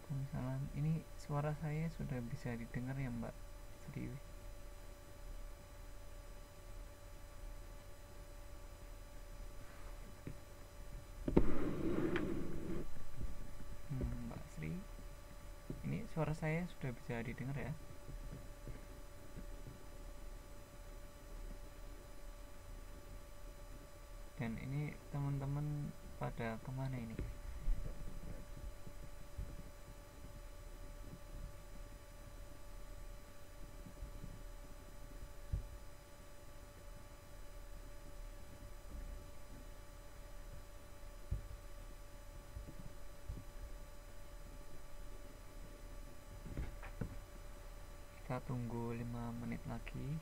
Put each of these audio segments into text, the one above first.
Waalaikumsalam. Ini suara saya sudah bisa didengar ya Mbak Sri? Mbak Sri, ini suara saya sudah bisa didengar ya? Dan ini teman-teman pada kemana ini? Kita tunggu 5 menit lagi.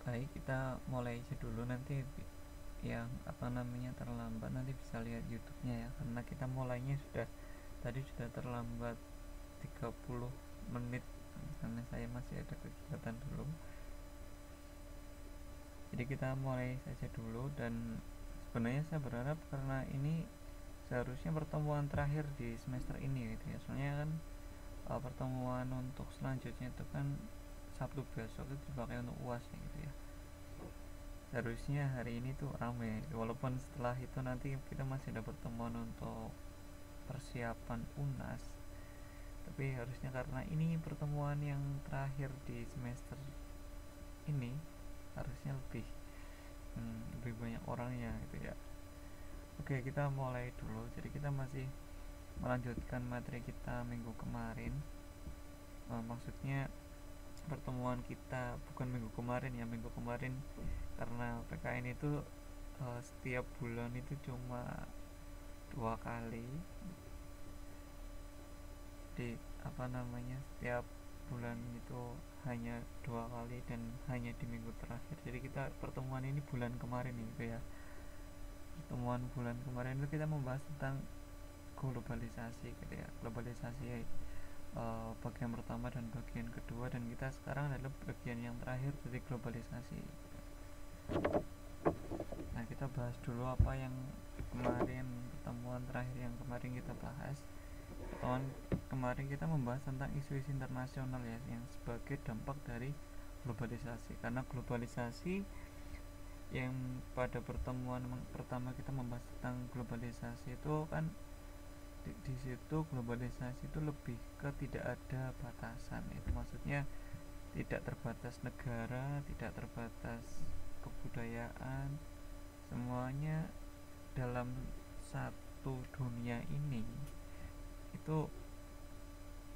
Baik, kita mulai aja dulu, nanti yang terlambat nanti bisa lihat YouTube-nya ya, karena kita mulainya sudah terlambat 30 menit karena saya masih ada kegiatan dulu. Jadi kita mulai saja dulu, dan sebenarnya saya berharap karena ini seharusnya pertemuan terakhir di semester ini gitu ya. Soalnya kan pertemuan untuk selanjutnya itu kan Sabtu besok itu dipakai untuk UAS ya, gitu ya. Seharusnya hari ini tuh rame, walaupun setelah itu nanti kita masih ada pertemuan untuk persiapan UNAS, tapi harusnya karena ini pertemuan yang terakhir di semester ini harusnya lebih banyak orangnya gitu ya. Oke, kita mulai dulu. Jadi kita masih melanjutkan materi kita minggu kemarin. Maksudnya pertemuan kita bukan minggu kemarin ya, minggu kemarin karena PKN itu setiap bulan itu cuma 2 kali setiap bulan itu hanya 2 kali dan hanya di minggu terakhir. Jadi kita pertemuan ini bulan kemarin gitu ya, pertemuan bulan kemarin itu kita membahas tentang globalisasi gitu ya, globalisasi bagian pertama dan bagian kedua, dan kita sekarang adalah bagian yang terakhir dari globalisasi. Nah, kita bahas dulu apa yang kemarin, pertemuan terakhir yang kemarin kita bahas. Pertemuan kemarin kita membahas tentang isu-isu internasional ya, yang sebagai dampak dari globalisasi. Karena globalisasi yang pada pertemuan pertama kita membahas tentang globalisasi itu kan di situ globalisasi itu lebih ke tidak ada batasan. Itu maksudnya tidak terbatas negara, tidak terbatas kebudayaan, semuanya dalam satu dunia ini itu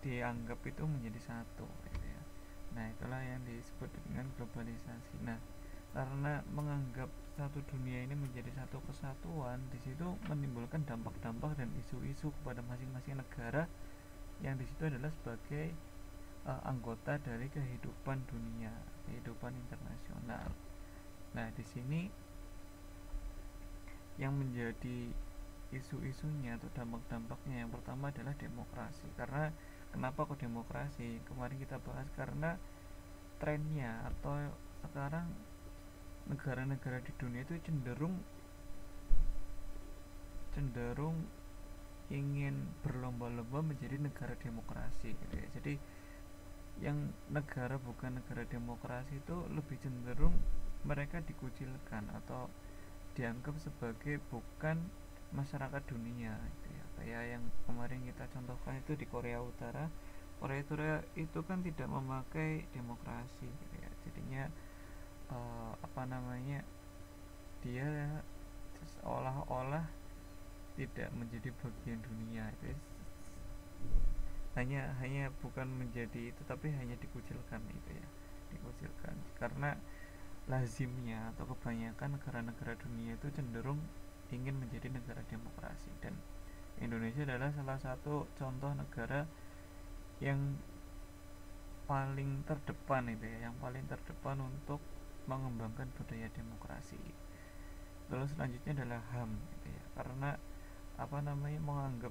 dianggap itu menjadi satu gitu ya. Nah, itulah yang disebut dengan globalisasi. Nah, karena menganggap satu dunia ini menjadi satu kesatuan, di situ menimbulkan dampak-dampak dan isu-isu kepada masing-masing negara yang di situ adalah sebagai anggota dari kehidupan dunia, kehidupan internasional. Nah, di sini yang menjadi isu-isunya atau dampak-dampaknya yang pertama adalah demokrasi. Karena kenapa kok demokrasi? Kemarin kita bahas karena trennya atau sekarang negara-negara di dunia itu cenderung cenderung ingin berlomba-lomba menjadi negara demokrasi gitu ya. Jadi yang negara bukan negara demokrasi itu lebih cenderung mereka dikucilkan atau dianggap sebagai bukan masyarakat dunia gitu ya. Kayak yang kemarin kita contohkan itu di Korea Utara. Korea Utara itu kan tidak memakai demokrasi gitu ya. Jadinya apa namanya, dia seolah-olah tidak menjadi bagian dunia itu, hanya bukan menjadi itu tapi hanya dikucilkan itu ya, dikucilkan karena lazimnya atau kebanyakan negara-negara dunia itu cenderung ingin menjadi negara demokrasi, dan Indonesia adalah salah satu contoh negara yang paling terdepan itu ya, yang paling terdepan untuk mengembangkan budaya demokrasi. Lalu selanjutnya adalah HAM gitu ya, karena apa namanya, menganggap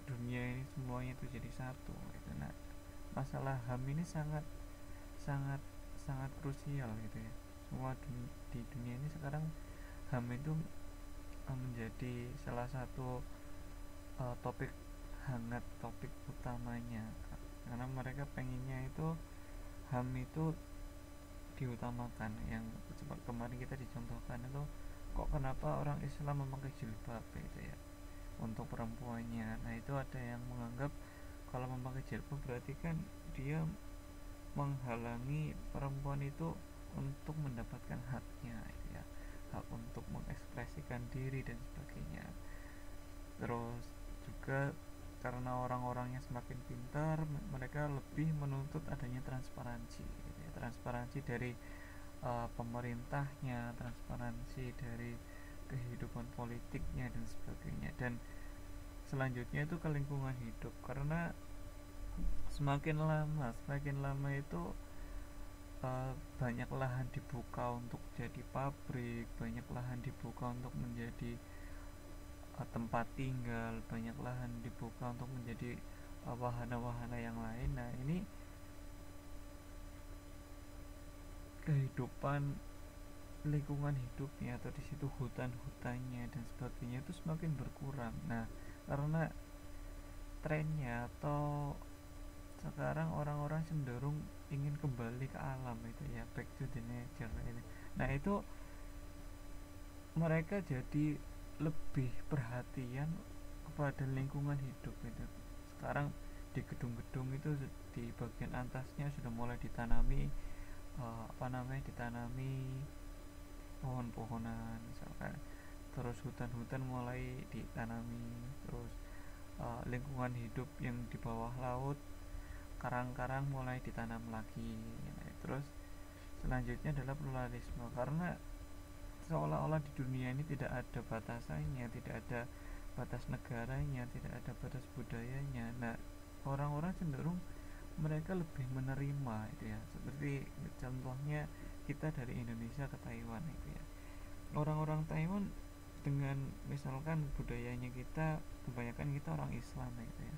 dunia ini semuanya itu jadi satu gitu. Nah, masalah HAM ini sangat sangat sangat krusial gitu ya. Di dunia ini sekarang HAM itu menjadi salah satu topik hangat, topik utamanya, karena mereka pengennya itu HAM itu diutamakan. Yang seperti kemarin kita dicontohkan itu, kok kenapa orang Islam memakai jilbab gitu ya untuk perempuannya. Nah, itu ada yang menganggap kalau memakai jilbab berarti kan dia menghalangi perempuan itu untuk mendapatkan haknya gitu ya, hak untuk mengekspresikan diri dan sebagainya. Terus juga karena orang-orangnya semakin pintar, mereka lebih menuntut adanya transparansi gitu ya. Transparansi dari pemerintahnya, transparansi dari kehidupan politiknya dan sebagainya. Dan selanjutnya itu ke lingkungan hidup, karena semakin lama itu banyak lahan dibuka untuk jadi pabrik, banyak lahan dibuka untuk menjadi tempat tinggal, banyak lahan dibuka untuk menjadi wahana-wahana yang lain. Nah, ini kehidupan lingkungan hidupnya atau di situ hutan-hutannya dan sebagainya itu semakin berkurang. Nah, karena trennya atau sekarang orang-orang cenderung ingin kembali ke alam itu ya, back to the nature ini. Nah, itu mereka jadi lebih perhatian kepada lingkungan hidup itu. Sekarang di gedung-gedung itu di bagian atasnya sudah mulai ditanami ditanami pohon-pohonan misalkan, terus hutan-hutan mulai ditanami, terus lingkungan hidup yang di bawah laut, karang-karang mulai ditanam lagi. Nah, terus selanjutnya adalah pluralisme, karena seolah-olah di dunia ini tidak ada batasannya, tidak ada batas negaranya, tidak ada batas budayanya. Nah, orang-orang cenderung mereka lebih menerima itu ya, seperti contohnya kita dari Indonesia ke Taiwan itu ya. Orang-orang Taiwan dengan misalkan budayanya kita, kebanyakan kita orang Islam gitu ya,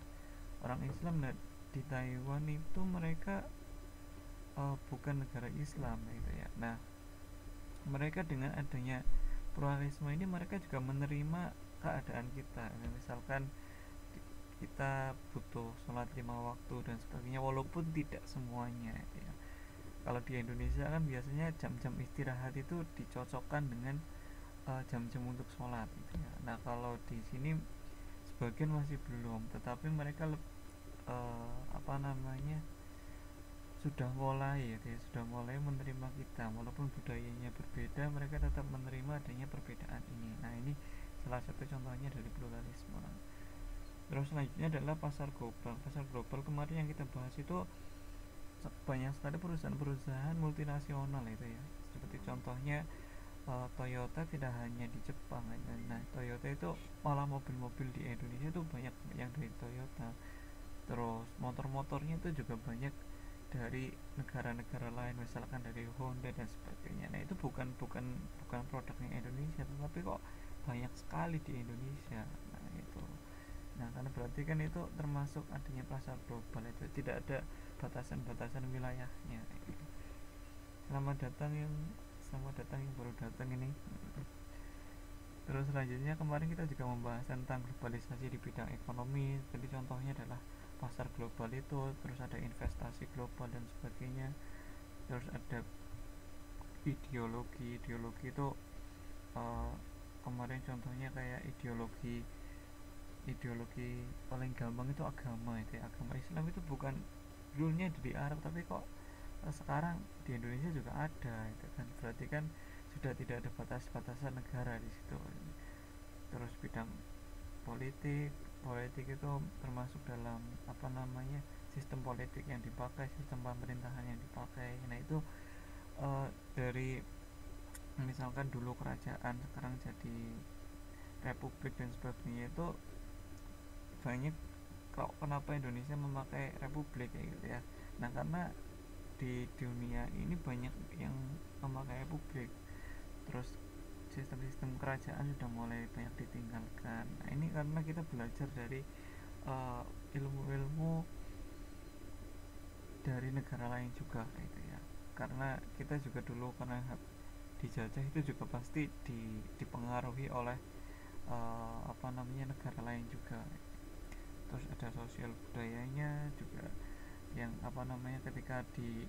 orang Islam. Nah, di Taiwan itu mereka bukan negara Islam gitu ya. Nah, mereka dengan adanya pluralisme ini mereka juga menerima keadaan kita. Nah, misalkan kita butuh sholat 5 waktu dan sebagainya, walaupun tidak semuanya gitu ya. Kalau di Indonesia kan biasanya jam-jam istirahat itu dicocokkan dengan jam-jam untuk sholat gitu ya. Nah, kalau di sini sebagian masih belum, tetapi mereka apa namanya, sudah mulai ya, sudah mulai menerima kita, walaupun budayanya berbeda, mereka tetap menerima adanya perbedaan ini. Nah, ini salah satu contohnya dari pluralisme. Terus selanjutnya adalah pasar global. Pasar global kemarin yang kita bahas itu banyak sekali perusahaan-perusahaan multinasional itu ya, seperti contohnya Toyota tidak hanya di Jepang aja. Nah, Toyota itu malah mobil-mobil di Indonesia itu banyak yang dari Toyota. Terus motor-motornya itu juga banyak dari negara-negara lain, misalkan dari Honda dan sebagainya. Nah, itu bukan produknya Indonesia, tapi kok banyak sekali di Indonesia. Nah, itu. Nah, karena berarti kan itu termasuk adanya pasar global, itu tidak ada batasan-batasan wilayahnya. Selamat datang yang baru datang ini. Terus selanjutnya kemarin kita juga membahas tentang globalisasi di bidang ekonomi. Jadi contohnya adalah pasar global itu, terus ada investasi global dan sebagainya. Terus ada ideologi itu uh, kemarin contohnya kayak ideologi paling gampang itu agama, itu ya. Agama Islam itu bukan dulunya dari Arab, tapi kok sekarang di Indonesia juga ada, itu kan berarti kan sudah tidak ada batas-batasan negara di situ. Terus bidang politik politik itu termasuk dalam apa namanya, sistem politik yang dipakai, sistem pemerintahan yang dipakai. Nah, itu dari misalkan dulu kerajaan, sekarang jadi republik dan sebagainya, itu banyak. Kok kenapa Indonesia memakai republik kayak gitu ya? Nah, karena di dunia ini banyak yang memakai republik, terus sistem-sistem kerajaan sudah mulai banyak ditinggalkan. Nah, ini karena kita belajar dari ilmu-ilmu dari negara lain juga gitu ya, karena kita juga dulu karena dijajah itu juga pasti dipengaruhi oleh apa namanya, negara lain juga. Terus ada sosial budayanya juga, yang apa namanya, ketika di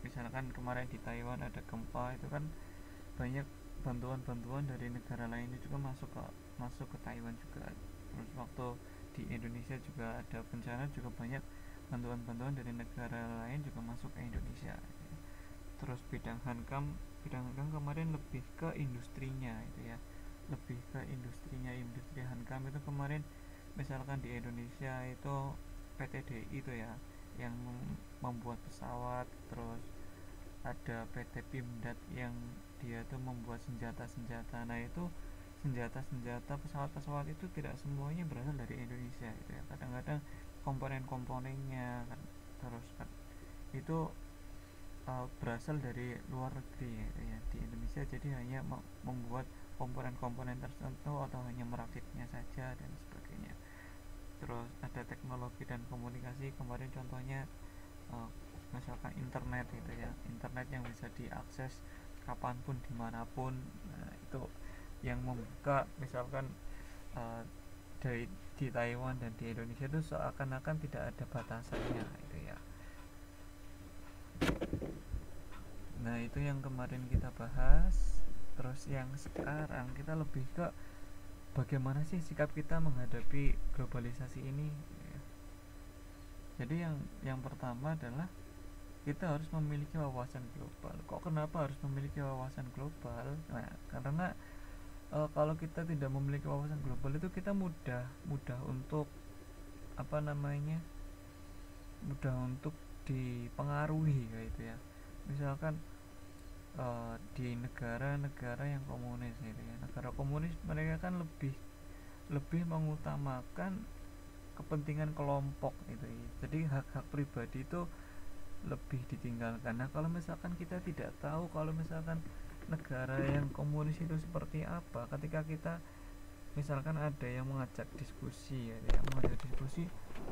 misalkan kemarin di Taiwan ada gempa, itu kan banyak bantuan-bantuan dari negara lain itu juga masuk ke Taiwan juga. Terus waktu di Indonesia juga ada bencana, juga banyak bantuan-bantuan dari negara lain juga masuk ke Indonesia. Terus bidang hankam kemarin lebih ke industrinya itu ya, lebih ke industri hankam itu kemarin. Misalkan di Indonesia itu PT DI itu ya, yang membuat pesawat. Terus ada PT Pindad yang dia tuh membuat senjata-senjata. Nah, itu senjata-senjata, pesawat-pesawat itu tidak semuanya berasal dari Indonesia gitu ya, kadang-kadang komponen-komponennya kan. Terus itu berasal dari luar negeri gitu ya, di Indonesia jadi hanya membuat komponen-komponen tertentu atau hanya merakitnya saja dan sebagainya. Terus ada teknologi dan komunikasi, kemarin contohnya misalkan internet gitu ya, internet yang bisa diakses kapanpun dimanapun. Nah, itu yang membuka misalkan uh, dari di Taiwan dan di Indonesia itu seakan-akan tidak ada batasannya itu ya. Nah, itu yang kemarin kita bahas. Terus yang sekarang kita lebih ke bagaimana sih sikap kita menghadapi globalisasi ini ya. Jadi yang pertama adalah kita harus memiliki wawasan global. Kok kenapa harus memiliki wawasan global? Nah, karena kalau kita tidak memiliki wawasan global itu kita mudah untuk apa namanya, mudah untuk dipengaruhi kayak gitu ya. Misalkan di negara-negara yang komunis gitu ya, negara komunis mereka kan lebih lebih mengutamakan kepentingan kelompok gitu ya. Jadi hak-hak pribadi itu lebih ditinggalkan. Nah, kalau misalkan kita tidak tahu kalau misalkan negara yang komunis itu seperti apa, ketika kita misalkan ada yang mengajak diskusi ya, mengajak diskusi,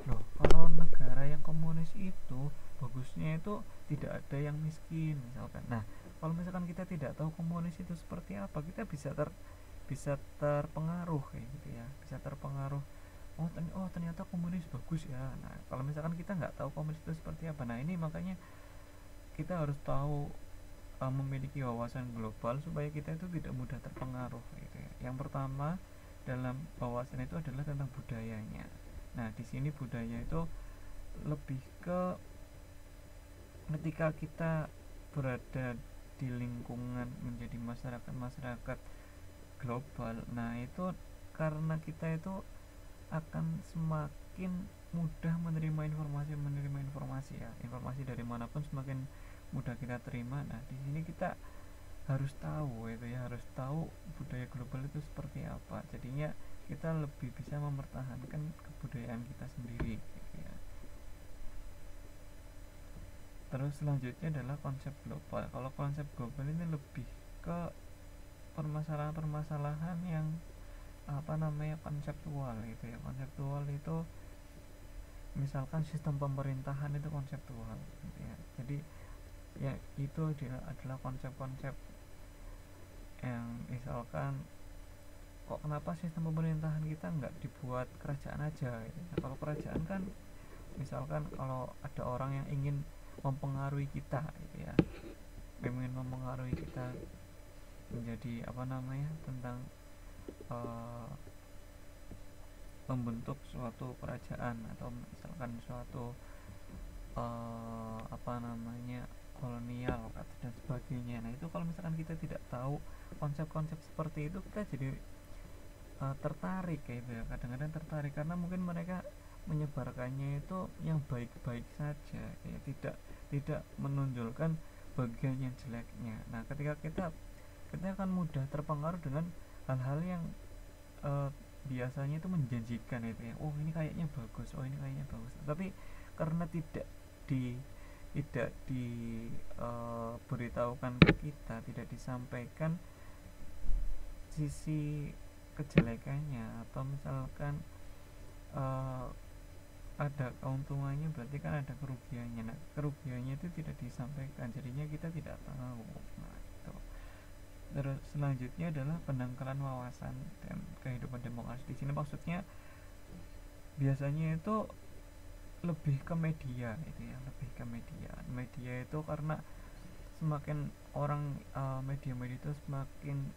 loh kalau negara yang komunis itu bagusnya itu tidak ada yang miskin misalkan. Nah, kalau misalkan kita tidak tahu komunis itu seperti apa, kita bisa terpengaruh kayak gitu ya, bisa terpengaruh. Oh ternyata komunis bagus ya. Nah, kalau misalkan kita nggak tahu komunis itu seperti apa, nah ini makanya kita harus tahu, memiliki wawasan global supaya kita itu tidak mudah terpengaruh gitu ya. Yang pertama dalam wawasan itu adalah tentang budayanya. Nah, di sini budaya itu lebih ke ketika kita berada di lingkungan menjadi masyarakat global. Nah, itu karena kita itu akan semakin mudah menerima informasi ya, informasi dari manapun semakin mudah kita terima. Nah di sini kita harus tahu itu ya, harus tahu budaya global itu seperti apa, jadinya kita lebih bisa mempertahankan kebudayaan kita sendiri gitu ya. Terus selanjutnya adalah konsep global. Kalau konsep global ini lebih ke permasalahan-permasalahan yang konseptual gitu ya. Konseptual itu misalkan sistem pemerintahan itu konseptual gitu ya. Jadi ya itu adalah konsep-konsep yang misalkan kok kenapa sistem pemerintahan kita nggak dibuat kerajaan aja gitu. Nah, kalau kerajaan kan misalkan kalau ada orang yang ingin mempengaruhi kita gitu ya, ingin mempengaruhi kita menjadi tentang uh, membentuk suatu kerajaan atau misalkan suatu kolonial dan sebagainya. Nah itu kalau misalkan kita tidak tahu konsep-konsep seperti itu, kita jadi tertarik gitu ya, kadang-kadang tertarik karena mungkin mereka menyebarkannya itu yang baik-baik saja ya, tidak menonjolkan bagian yang jeleknya. Nah ketika kita akan mudah terpengaruh dengan hal-hal yang biasanya itu menjanjikan itu ya, oh ini kayaknya bagus, oh ini kayaknya bagus, tapi karena tidak beritahukan ke kita, tidak disampaikan sisi kejelekannya, atau misalkan ada keuntungannya berarti kan ada kerugiannya. Nah kerugiannya itu tidak disampaikan, jadinya kita tidak tahu. Nah itu. Terus selanjutnya adalah pendangkalan wawasan dan kehidupan demokrasi. Di sini maksudnya biasanya itu lebih ke media itu ya, lebih ke media itu karena semakin orang media-media itu semakin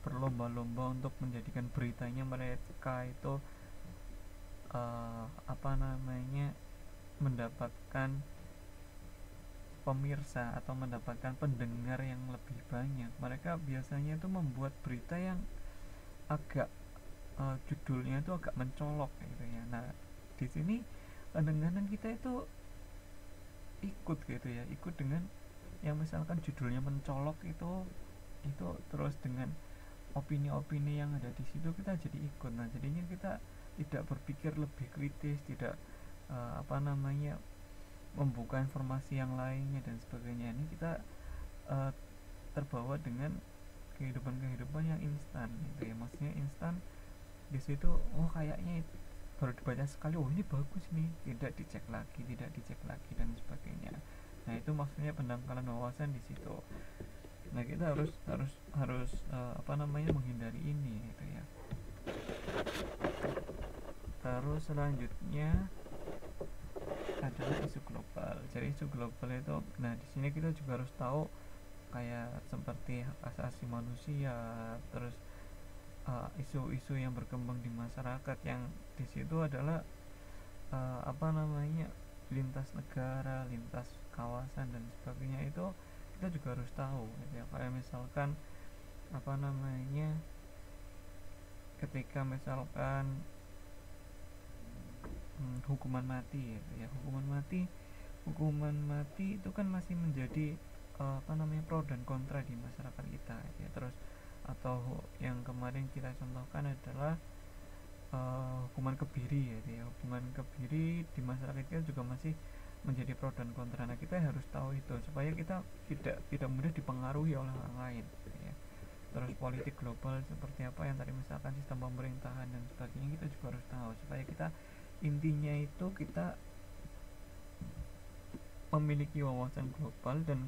berlomba-lomba untuk menjadikan beritanya mereka itu mendapatkan pemirsa atau mendapatkan pendengar yang lebih banyak. Mereka biasanya itu membuat berita yang agak judulnya itu agak mencolok gitu ya. Nah di sini kadang-kadang kita itu ikut gitu ya, ikut dengan yang misalkan judulnya mencolok itu terus dengan opini-opini yang ada di situ kita jadi ikut. Nah jadinya kita tidak berpikir lebih kritis, tidak membuka informasi yang lainnya dan sebagainya. Ini kita terbawa dengan kehidupan yang instan gitu ya, maksudnya instan. Di situ oh kayaknya baru dibaca sekali, oh ini bagus nih, tidak dicek lagi dan sebagainya. Nah itu maksudnya pendangkalan wawasan di situ. Nah kita harus menghindari ini gitu ya. Terus selanjutnya adalah isu global. Jadi isu global itu, nah di sini kita juga harus tahu kayak seperti hak asasi manusia, terus isu-isu yang berkembang di masyarakat yang di situ adalah lintas negara, lintas kawasan dan sebagainya, itu kita juga harus tahu ya. Kayak misalkan ketika misalkan hukuman mati ya, hukuman mati itu kan masih menjadi pro dan kontra di masyarakat kita ya. Terus atau yang kemarin kita contohkan adalah hukuman kebiri ya. Hukuman kebiri di masyarakat kita juga masih menjadi pro dan kontra. Nah kita harus tahu itu supaya kita tidak mudah dipengaruhi oleh orang lain ya. Terus politik global seperti apa yang tadi misalkan sistem pemerintahan dan sebagainya, kita juga harus tahu supaya kita intinya itu kita memiliki wawasan global, dan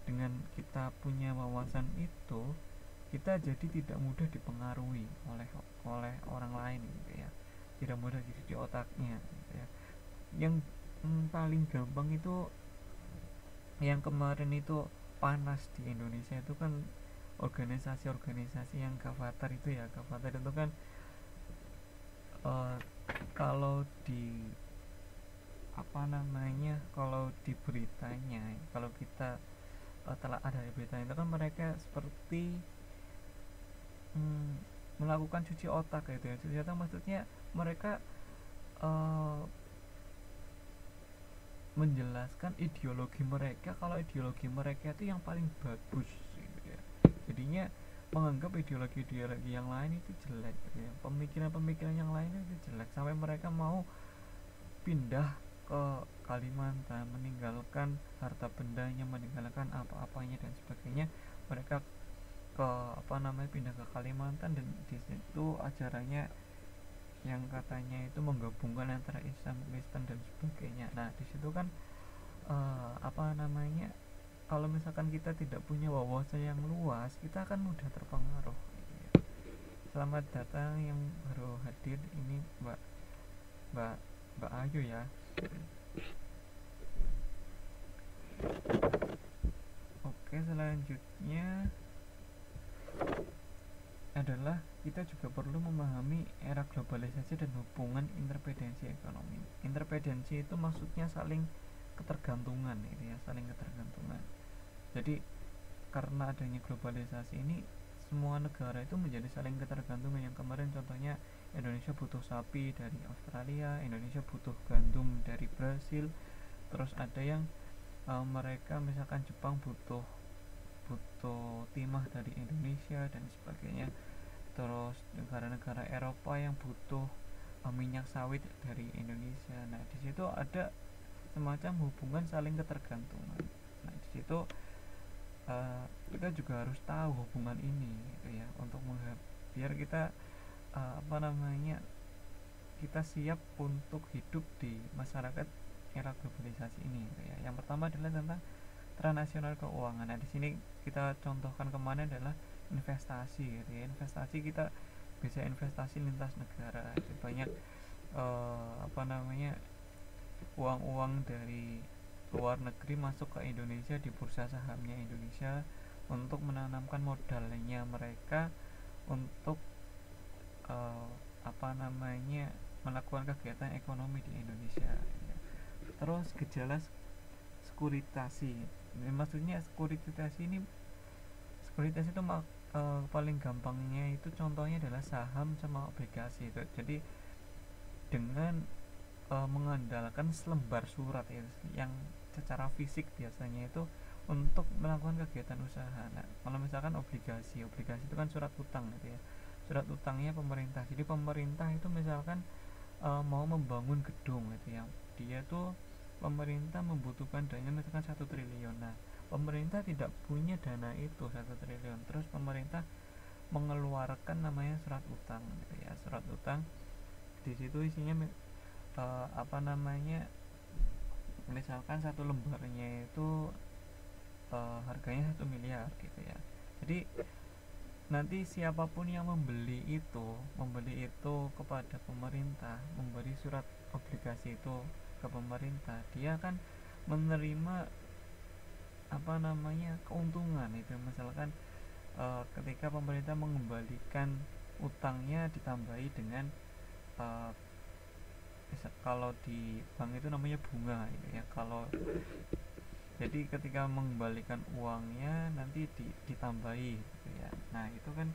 dengan kita punya wawasan itu kita jadi tidak mudah dipengaruhi oleh orang lain gitu ya, tidak mudah di otaknya gitu ya. Yang paling gampang itu yang kemarin itu panas di Indonesia itu kan organisasi-organisasi yang Gavatar itu ya. Gavatar itu kan kalau di beritanya, kalau kita telah ada di berita itu kan mereka seperti melakukan cuci otak gitu ya. Cuci otak maksudnya mereka menjelaskan ideologi mereka, kalau ideologi mereka itu yang paling bagus gitu ya. Jadinya menganggap ideologi-ideologi yang lain itu jelek gitu ya. Pemikiran-pemikiran yang lain itu jelek sampai mereka mau pindah ke Kalimantan, meninggalkan harta bendanya, meninggalkan apa-apanya dan sebagainya. Mereka ke pindah ke Kalimantan, dan di situ ajarannya yang katanya itu menggabungkan antara Islam, Kristen dan sebagainya. Nah, di situ kan kalau misalkan kita tidak punya wawasan yang luas, kita akan mudah terpengaruh gitu ya. Selamat datang yang baru hadir, ini Mbak Mbak Mbak Ayu ya. Oke, selanjutnya adalah kita juga perlu memahami era globalisasi dan hubungan interdependensi ekonomi. Interdependensi itu maksudnya saling ketergantungan gitu ya, saling ketergantungan. Jadi karena adanya globalisasi ini, semua negara itu menjadi saling ketergantungan. Yang kemarin contohnya Indonesia butuh sapi dari Australia, Indonesia butuh gandum dari Brasil, terus ada yang mereka misalkan Jepang butuh timah dari Indonesia dan sebagainya. Terus negara-negara Eropa yang butuh minyak sawit dari Indonesia. Nah, di situ ada semacam hubungan saling ketergantungan. Nah, di situ kita juga harus tahu hubungan ini gitu ya, untuk biar kita kita siap untuk hidup di masyarakat era globalisasi ini gitu ya. Yang pertama adalah tentang transnasional keuangan. Nah, di sini kita contohkan kemana adalah investasi gitu ya. Investasi kita bisa investasi lintas negara. Itu banyak uang-uang dari luar negeri masuk ke Indonesia di bursa sahamnya Indonesia untuk menanamkan modalnya mereka untuk melakukan kegiatan ekonomi di Indonesia ya. Terus gejala sekuritasi. Maksudnya sekuritasi itu paling gampangnya itu contohnya adalah saham sama obligasi itu. Jadi dengan mengandalkan selembar surat ya, yang secara fisik biasanya itu untuk melakukan kegiatan usaha. Nah, kalau misalkan obligasi itu kan surat utang gitu ya. Surat utangnya pemerintah. Jadi pemerintah itu misalkan mau membangun gedung gitu ya. Dia tuh pemerintah membutuhkan dana misalkan 1 triliun. Nah, pemerintah tidak punya dana itu 1 triliun. Terus pemerintah mengeluarkan namanya surat utang gitu ya. Surat utang di situ isinya misalkan satu lembarnya itu harganya 1 miliar gitu ya. Jadi nanti siapapun yang membeli itu kepada pemerintah, memberi surat obligasi itu ke pemerintah, dia akan menerima keuntungan itu. Misalkan ketika pemerintah mengembalikan utangnya ditambahi dengan kalau di bank itu namanya bunga gitu ya. Jadi ketika mengembalikan uangnya nanti ditambahi gitu ya. Nah, itu kan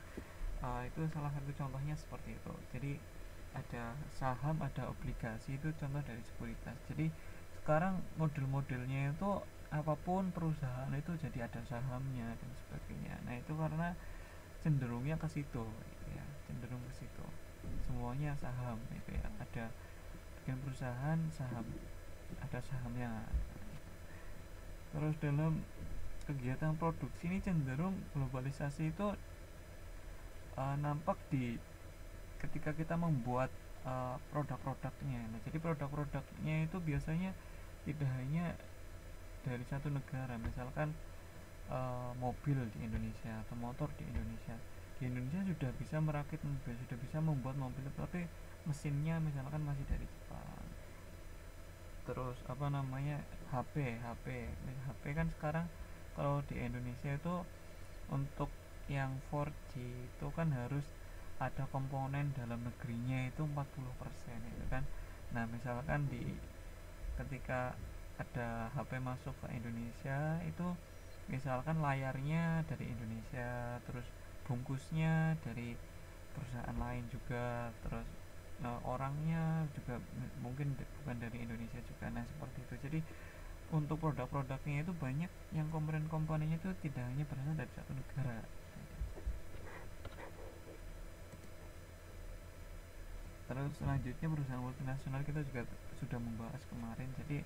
itu salah satu contohnya seperti itu. Jadi ada saham, ada obligasi, itu contoh dari sekuritas. Jadi sekarang model-modelnya itu apapun perusahaan itu jadi ada sahamnya dan sebagainya. Nah, itu karena cenderungnya ke situ gitu ya. Cenderung ke situ. Semuanya saham gitu ya. Ada bikin perusahaan saham, ada sahamnya. Terus dalam kegiatan produksi ini cenderung globalisasi itu nampak di ketika kita membuat produk-produknya. Nah, jadi produk-produknya itu biasanya tidak hanya dari satu negara. Misalkan mobil di Indonesia atau motor di Indonesia. Di Indonesia sudah bisa merakit mobil, sudah bisa membuat mobil, tapi mesinnya misalkan masih dari Jepang. Terus HP kan sekarang kalau di Indonesia itu untuk yang 4G itu kan harus ada komponen dalam negerinya itu 40% itu kan. Nah, misalkan ketika ada HP masuk ke Indonesia itu misalkan layarnya dari Indonesia, terus bungkusnya dari perusahaan lain juga, terus orangnya juga mungkin bukan dari Indonesia juga. Nah, seperti itu. Jadi untuk produk-produknya itu banyak yang komponen-komponennya itu tidak hanya berasal dari satu negara. Terus selanjutnya perusahaan multinasional kita juga sudah membahas kemarin. Jadi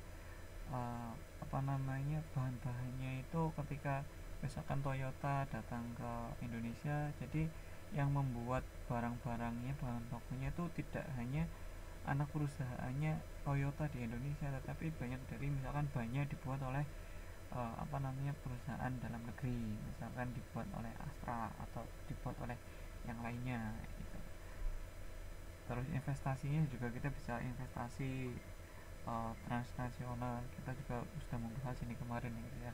apa namanya, bahan-bahannya itu ketika misalkan Toyota datang ke Indonesia, jadi yang membuat barang-barangnya, bahan bakunya itu tidak hanya anak perusahaannya Toyota di Indonesia, tetapi banyak dari misalkan banyak dibuat oleh apa namanya, perusahaan dalam negeri, misalkan dibuat oleh Astra atau dibuat oleh yang lainnya gitu. Terus investasinya juga kita bisa investasi transnasional, kita juga sudah membahas ini kemarin gitu ya.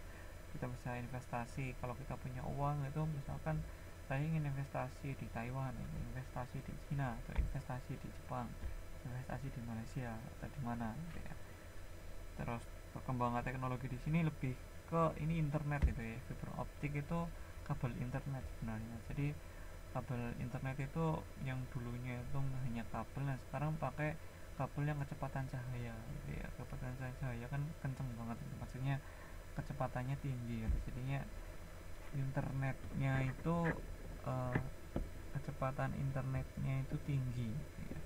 Kita bisa investasi, kalau kita punya uang itu misalkan saya ingin investasi di Taiwan, investasi di Cina, atau investasi di Jepang, investasi di Malaysia atau di mana gitu ya. Terus perkembangan teknologi di sini lebih ke ini internet gitu ya, fiber optik itu kabel internet sebenarnya. Jadi kabel internet itu yang dulunya itu hanya kabel, nah sekarang pakai kabel yang kecepatan cahaya gitu ya. Kecepatan cahaya kan kenceng banget itu, maksudnya kecepatannya tinggi gitu. Jadinya internetnya itu uh, kecepatan internetnya itu tinggi gitu ya.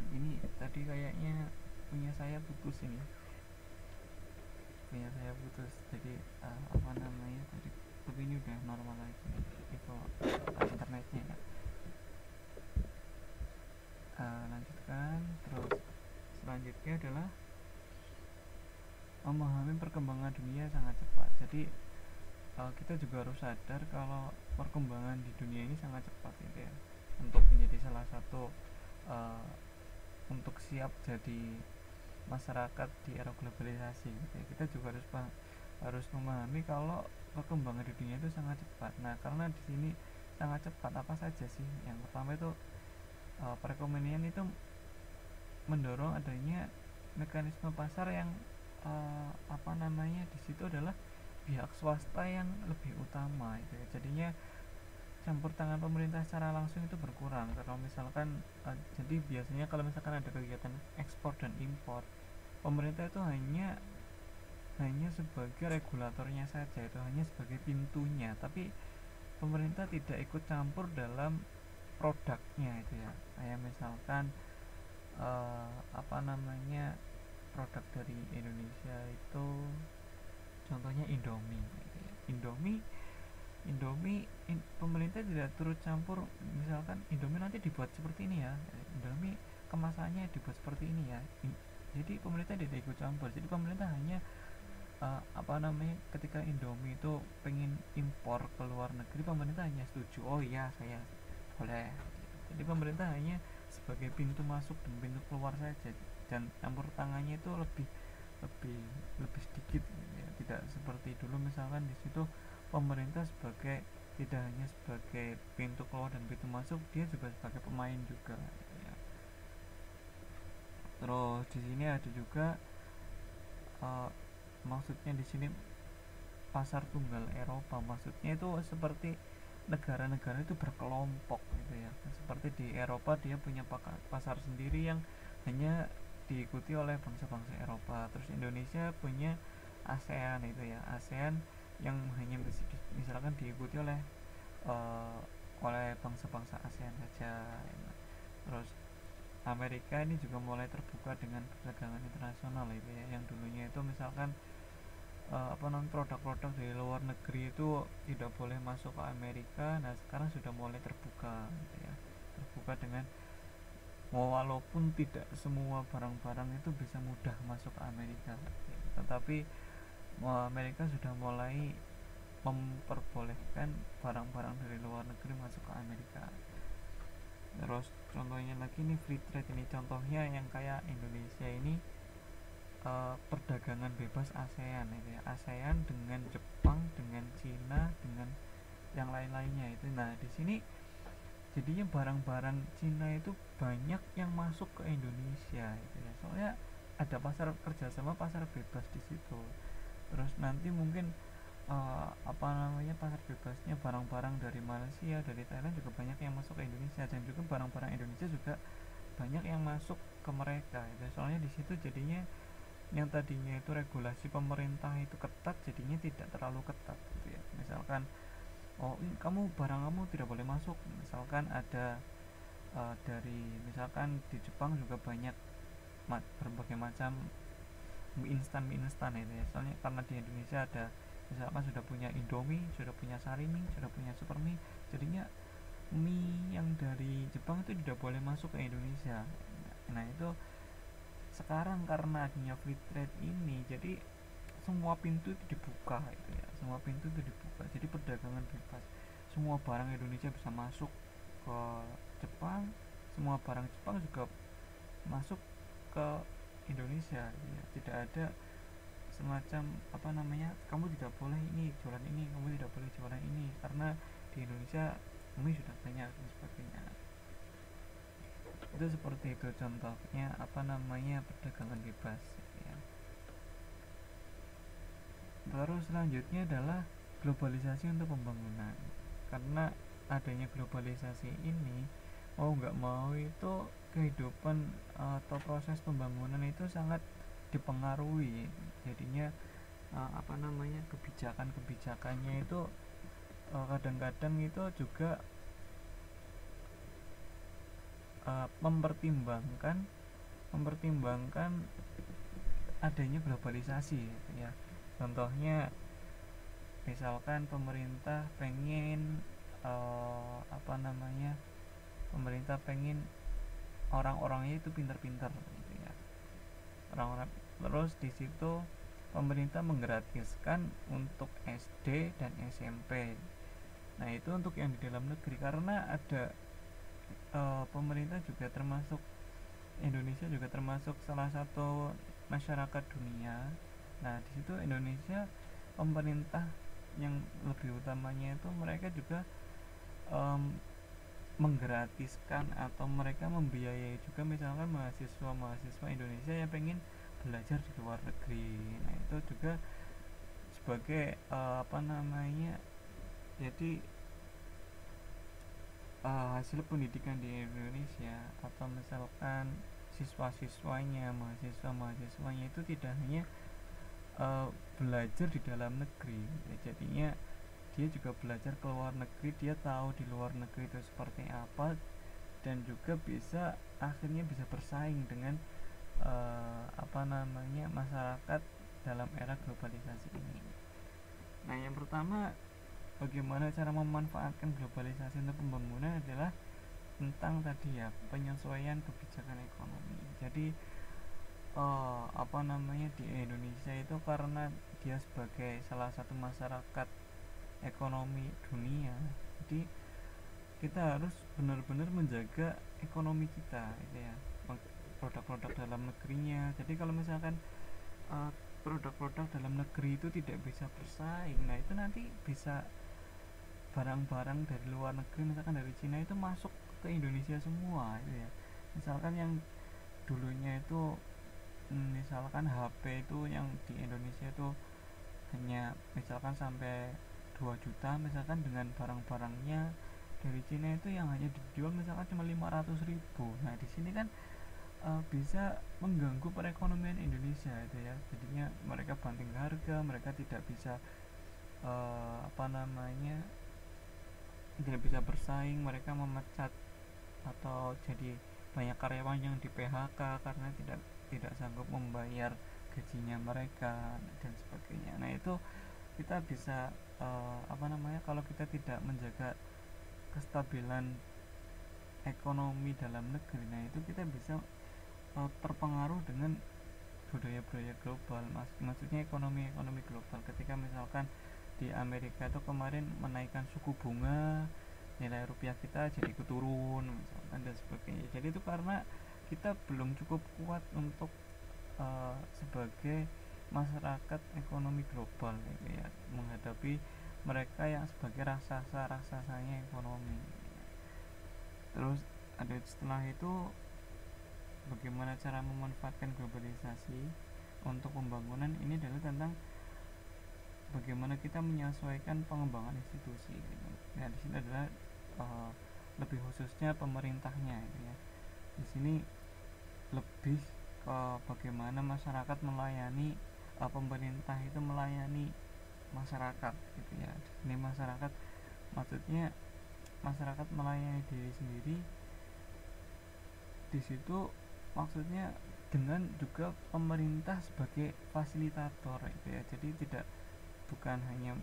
Ini tadi kayaknya punya saya putus ini, punya saya putus. Jadi apa namanya tadi, tapi ini udah normal lagi itu internetnya ya. Lanjutkan. Terus selanjutnya adalah memahami perkembangan dunia sangat cepat. Jadi kita juga harus sadar kalau perkembangan di dunia ini sangat cepat gitu ya. Untuk menjadi salah satu untuk siap jadi masyarakat di era globalisasi gitu ya, kita juga harus memahami kalau perkembangan di dunia itu sangat cepat. Nah, karena di sini sangat cepat, apa saja sih? Yang pertama itu perekonomian itu mendorong adanya mekanisme pasar yang apa namanya, di situ adalah pihak swasta yang lebih utama itu ya. Jadinya campur tangan pemerintah secara langsung itu berkurang. Kalau misalkan jadi biasanya kalau misalkan ada kegiatan ekspor dan impor, pemerintah itu hanya sebagai regulatornya saja, itu hanya sebagai pintunya, tapi pemerintah tidak ikut campur dalam produknya itu ya. Kayak misalkan apa namanya, produk dari Indonesia itu contohnya Indomie gitu ya. Indomie pemerintah tidak turut campur, misalkan Indomie nanti dibuat seperti ini ya, Indomie kemasannya dibuat seperti ini ya. Jadi pemerintah tidak ikut campur. Jadi pemerintah hanya apa namanya, ketika Indomie itu pengen impor ke luar negeri, pemerintah hanya setuju, oh iya saya boleh. Jadi pemerintah hanya sebagai pintu masuk dan pintu keluar saja, dan campur tangannya itu lebih lebih lebih sedikit ya. Tidak seperti dulu misalkan di situ pemerintah sebagai, tidak hanya sebagai pintu keluar dan pintu masuk, dia juga sebagai pemain juga ya. Terus di sini ada juga maksudnya di sini pasar tunggal Eropa, maksudnya itu seperti negara-negara itu berkelompok gitu ya. Seperti di Eropa dia punya pasar sendiri yang hanya diikuti oleh bangsa-bangsa Eropa. Terus Indonesia punya ASEAN itu ya, ASEAN yang hanya misalkan diikuti oleh bangsa-bangsa ASEAN saja. Terus Amerika ini juga mulai terbuka dengan perdagangan internasional itu ya, yang dulunya itu misalkan produk-produk dari luar negeri itu tidak boleh masuk ke Amerika. Nah sekarang sudah mulai terbuka gitu ya, terbuka dengan walaupun tidak semua barang-barang itu bisa mudah masuk ke Amerika, tetapi Amerika sudah mulai memperbolehkan barang-barang dari luar negeri masuk ke Amerika. Terus contohnya lagi nih free trade ini, contohnya yang kayak Indonesia ini perdagangan bebas ASEAN itu ya, ASEAN dengan Jepang, dengan Cina, dengan yang lain-lainnya itu. Nah di sini jadinya barang-barang Cina itu banyak yang masuk ke Indonesia itu ya, soalnya ada pasar kerjasama, pasar bebas di situ. Terus nanti mungkin apa namanya, pasar bebasnya barang-barang dari Malaysia, dari Thailand juga banyak yang masuk ke Indonesia, dan juga barang-barang Indonesia juga banyak yang masuk ke mereka gitu. Soalnya di situ jadinya yang tadinya itu regulasi pemerintah itu ketat jadinya tidak terlalu ketat gitu ya. Misalkan kamu barang kamu tidak boleh masuk, misalkan ada dari, misalkan di Jepang juga banyak berbagai macam mie instan itu ya. Soalnya karena di Indonesia ada, misalkan sudah punya Indomie, sudah punya Sarimi, sudah punya Supermie, jadinya mie yang dari Jepang itu tidak boleh masuk ke Indonesia. Nah itu sekarang karena adanya free trade ini, jadi semua pintu itu dibuka itu ya, semua pintu itu dibuka, jadi perdagangan bebas, semua barang Indonesia bisa masuk ke Jepang, semua barang Jepang juga masuk ke Indonesia ya. Tidak ada semacam apa namanya, kamu tidak boleh ini jualan ini, kamu tidak boleh jualan ini, karena di Indonesia kami sudah banyak dan sebagainya. Itu seperti itu contohnya apa namanya, perdagangan bebas ya. Terus selanjutnya adalah globalisasi untuk pembangunan. Karena adanya globalisasi ini, mau nggak mau itu kehidupan atau proses pembangunan itu sangat dipengaruhi. Jadinya apa namanya, kebijakannya itu kadang-kadang itu juga mempertimbangkan adanya globalisasi gitu ya. Contohnya misalkan pemerintah pengen apa namanya, pemerintah pengen orang-orangnya itu pintar-pintar gitu ya, orang-orang. Terus di situ pemerintah menggratiskan untuk SD dan SMP. Nah itu untuk yang di dalam negeri, karena ada pemerintah juga termasuk, Indonesia juga termasuk salah satu masyarakat dunia. Nah di situ Indonesia, pemerintah yang lebih utamanya itu mereka juga menggratiskan atau mereka membiayai juga, misalkan mahasiswa Indonesia yang pengen belajar di luar negeri. Nah itu juga sebagai apa namanya, jadi hasil pendidikan di Indonesia, atau misalkan siswa-siswanya, mahasiswanya itu tidak hanya belajar di dalam negeri ya, jadinya dia juga belajar ke luar negeri, dia tahu di luar negeri itu seperti apa, dan juga bisa akhirnya bisa bersaing dengan apa namanya, masyarakat dalam era globalisasi ini. Nah yang pertama, bagaimana cara memanfaatkan globalisasi untuk pembangunan adalah tentang tadi ya, penyesuaian kebijakan ekonomi. Jadi apa namanya, di Indonesia itu karena dia sebagai salah satu masyarakat ekonomi dunia, jadi kita harus benar-benar menjaga ekonomi kita gitu ya, produk-produk dalam negerinya. Jadi kalau misalkan produk-produk dalam negeri itu tidak bisa bersaing, nah itu nanti bisa barang-barang dari luar negeri, misalkan dari Cina itu masuk ke Indonesia semua itu ya. Misalkan yang dulunya itu misalkan HP itu yang di Indonesia itu hanya misalkan sampai 2 juta, misalkan dengan barang-barangnya dari Cina itu yang hanya dijual misalkan cuma 500.000. Nah di sini kan bisa mengganggu perekonomian Indonesia itu ya, jadinya mereka banting harga, mereka tidak bisa apa namanya, tidak bisa bersaing, mereka memecat atau jadi banyak karyawan yang di PHK karena tidak sanggup membayar gajinya mereka dan sebagainya. Nah itu kita bisa apa namanya, kalau kita tidak menjaga kestabilan ekonomi dalam negeri, nah itu kita bisa terpengaruh dengan budaya-budaya global, maksudnya ekonomi global. Ketika misalkan di Amerika itu kemarin menaikkan suku bunga, nilai rupiah kita jadi ikut turun misalkan dan sebagainya. Jadi itu karena kita belum cukup kuat untuk sebagai masyarakat ekonomi global gitu ya, menghadapi mereka yang sebagai raksasanya ekonomi. Terus ada setelah itu, bagaimana cara memanfaatkan globalisasi untuk pembangunan, ini adalah tentang bagaimana kita menyesuaikan pengembangan institusi gitu. Ya di sini adalah uh, lebih khususnya pemerintahnya gitu ya. Di sini lebih ke bagaimana masyarakat melayani pemerintah itu melayani masyarakat gitu ya. Ini masyarakat maksudnya masyarakat melayani diri sendiri, di situ maksudnya dengan juga pemerintah sebagai fasilitator itu ya. Jadi tidak bukan hanya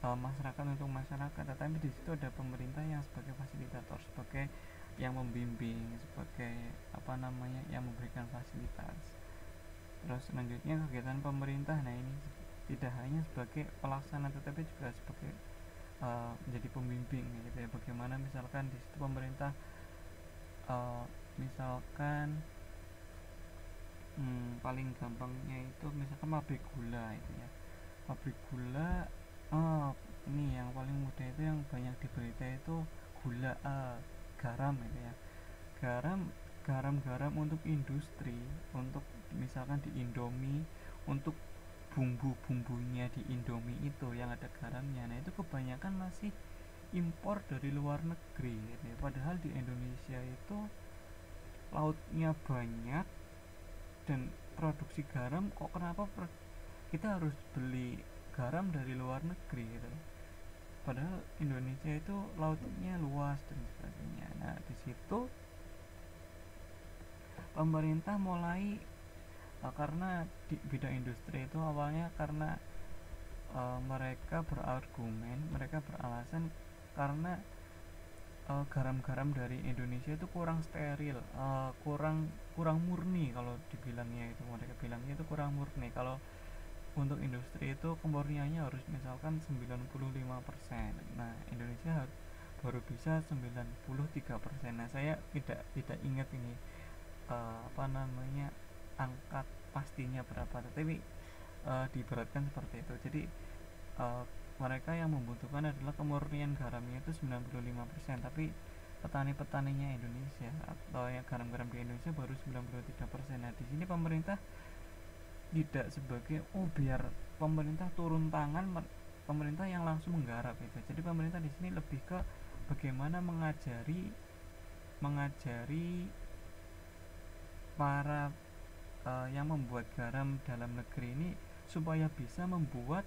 masyarakat untuk masyarakat, tetapi di situ ada pemerintah yang sebagai fasilitator, sebagai yang membimbing, sebagai yang memberikan fasilitas. Terus selanjutnya kegiatan pemerintah, nah ini tidak hanya sebagai pelaksana tetapi juga sebagai menjadi pembimbing gitu ya. Bagaimana misalkan di situ pemerintah misalkan paling gampangnya itu misalkan pabrik gula itu ya. Pabrik gula ini yang paling mudah itu yang banyak di berita itu gula garam itu ya. Garam untuk industri, untuk misalkan di Indomie, untuk bumbu-bumbunya di Indomie itu yang ada garamnya. Nah itu kebanyakan masih impor dari luar negeri gitu ya. Padahal di Indonesia itu lautnya banyak dan produksi garam, kok kenapa kita harus beli garam dari luar negeri gitu. Padahal Indonesia itu lautnya luas dan sebagainya. Nah di situ pemerintah mulai karena di bidang industri itu awalnya karena mereka beralasan karena garam-garam dari Indonesia itu kurang steril, kurang murni. Kalau dibilangnya itu mereka bilangnya itu kurang murni. Kalau untuk industri itu kemurniannya harus misalkan 95%. Nah Indonesia baru bisa 93%. Nah saya tidak ingat ini angka pastinya berapa, tetapi diibaratkan seperti itu. Jadi mereka yang membutuhkan adalah kemurnian garamnya itu 95%, tapi petani-petaninya Indonesia atau yang garam-garam di Indonesia baru 93%. Nah di sini pemerintah tidak sebagai biar pemerintah turun tangan, pemerintah yang langsung menggarap itu. Jadi pemerintah di sini lebih ke bagaimana mengajari para yang membuat garam dalam negeri ini supaya bisa membuat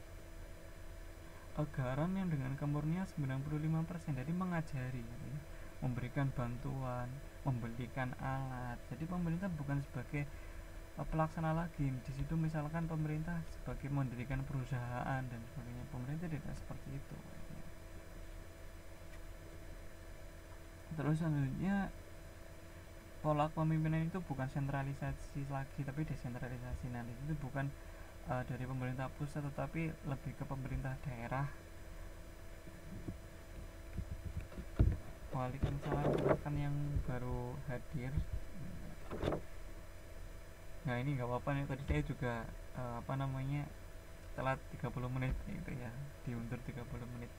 garam yang dengan kemurnian 95%. Jadi mengajari gitu ya, memberikan bantuan, membelikan alat. Jadi pemerintah bukan sebagai pelaksana lagi. Di situ misalkan pemerintah sebagai mendirikan perusahaan dan sebagainya. Pemerintah tidak seperti itu gitu ya. Terus selanjutnya pola kepemimpinan itu bukan sentralisasi lagi tapi desentralisasi. Nah itu bukan dari pemerintah pusat tetapi lebih ke pemerintah daerah. Waalaikumsalam yang baru hadir. Nah ini nggak apa-apa nih, tadi saya juga telat 30 menit itu ya, diundur 30 menit.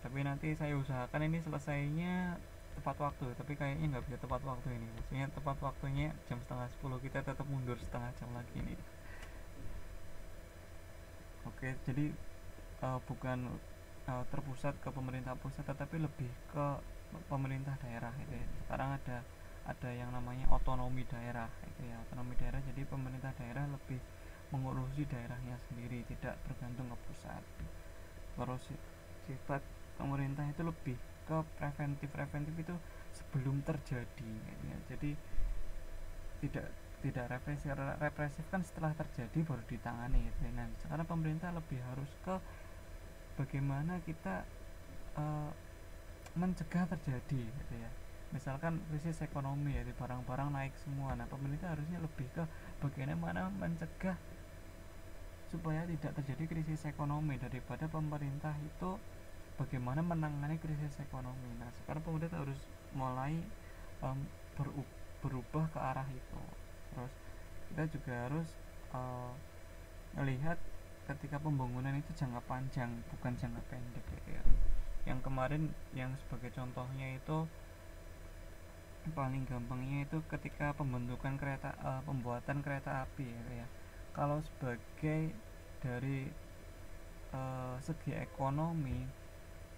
Tapi nanti saya usahakan ini selesainya tepat waktu, tapi kayaknya nggak bisa tepat waktu ini. Maksudnya tepat waktunya jam setengah 10, kita tetap mundur setengah jam lagi nih. Oke, jadi bukan terpusat ke pemerintah pusat, tetapi lebih ke pemerintah daerah itu ya. Sekarang ada yang namanya otonomi daerah itu ya. Otonomi daerah, jadi pemerintah daerah lebih mengurusi daerahnya sendiri, tidak bergantung ke pusat. Terus sifat pemerintah itu lebih ke preventif itu sebelum terjadi gitu ya. Jadi tidak represif kan setelah terjadi baru ditangani gitu. Nah sekarang pemerintah lebih harus ke bagaimana kita mencegah terjadi gitu ya. Misalkan krisis ekonomi ya, barang-barang naik semua. Nah pemerintah harusnya lebih ke bagaimana mencegah supaya tidak terjadi krisis ekonomi, daripada pemerintah itu bagaimana menangani krisis ekonomi. Nah sekarang pemerintah harus mulai berubah ke arah itu. Terus kita juga harus melihat ketika pembangunan itu jangka panjang bukan jangka pendek gitu ya. Yang kemarin yang sebagai contohnya itu paling gampangnya itu ketika pembentukan pembuatan kereta api gitu ya. Kalau sebagai dari segi ekonomi,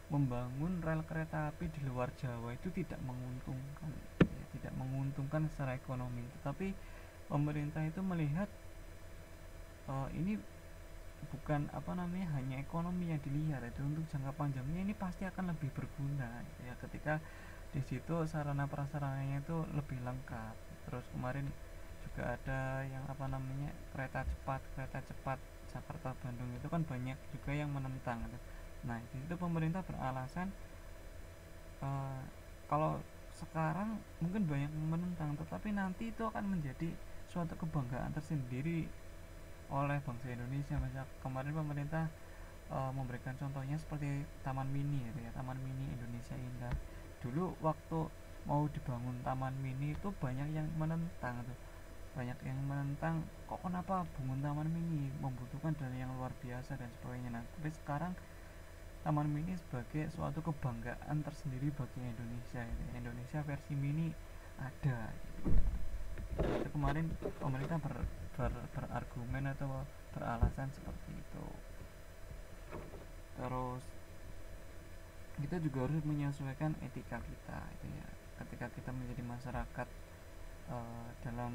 membangun rel kereta api di luar Jawa itu tidak menguntungkan, ya, tidak menguntungkan secara ekonomi. Tetapi pemerintah itu melihat ini bukan hanya ekonomi yang dilihat, itu untuk jangka panjangnya ini pasti akan lebih berguna, ya, ketika di situ sarana prasarananya itu lebih lengkap. Terus kemarin juga ada yang kereta cepat Jakarta Bandung itu kan banyak juga yang menentang. Nah itu pemerintah beralasan uh, kalau sekarang mungkin banyak yang menentang, tetapi nanti itu akan menjadi suatu kebanggaan tersendiri oleh bangsa Indonesia. Misal kemarin pemerintah memberikan contohnya seperti Taman Mini, gitu ya, Taman Mini Indonesia Indah. Dulu waktu mau dibangun Taman Mini itu banyak yang menentang tuh, banyak yang menentang, kok kenapa bangun Taman Mini, membutuhkan dana yang luar biasa dan sebagainya. Nah tapi sekarang Taman Mini sebagai suatu kebanggaan tersendiri bagi Indonesia, gitu. Indonesia versi mini ada, gitu. Itu kemarin pemerintah berargumen atau beralasan seperti itu. Terus kita juga harus menyesuaikan etika kita, itu ya, ketika kita menjadi masyarakat dalam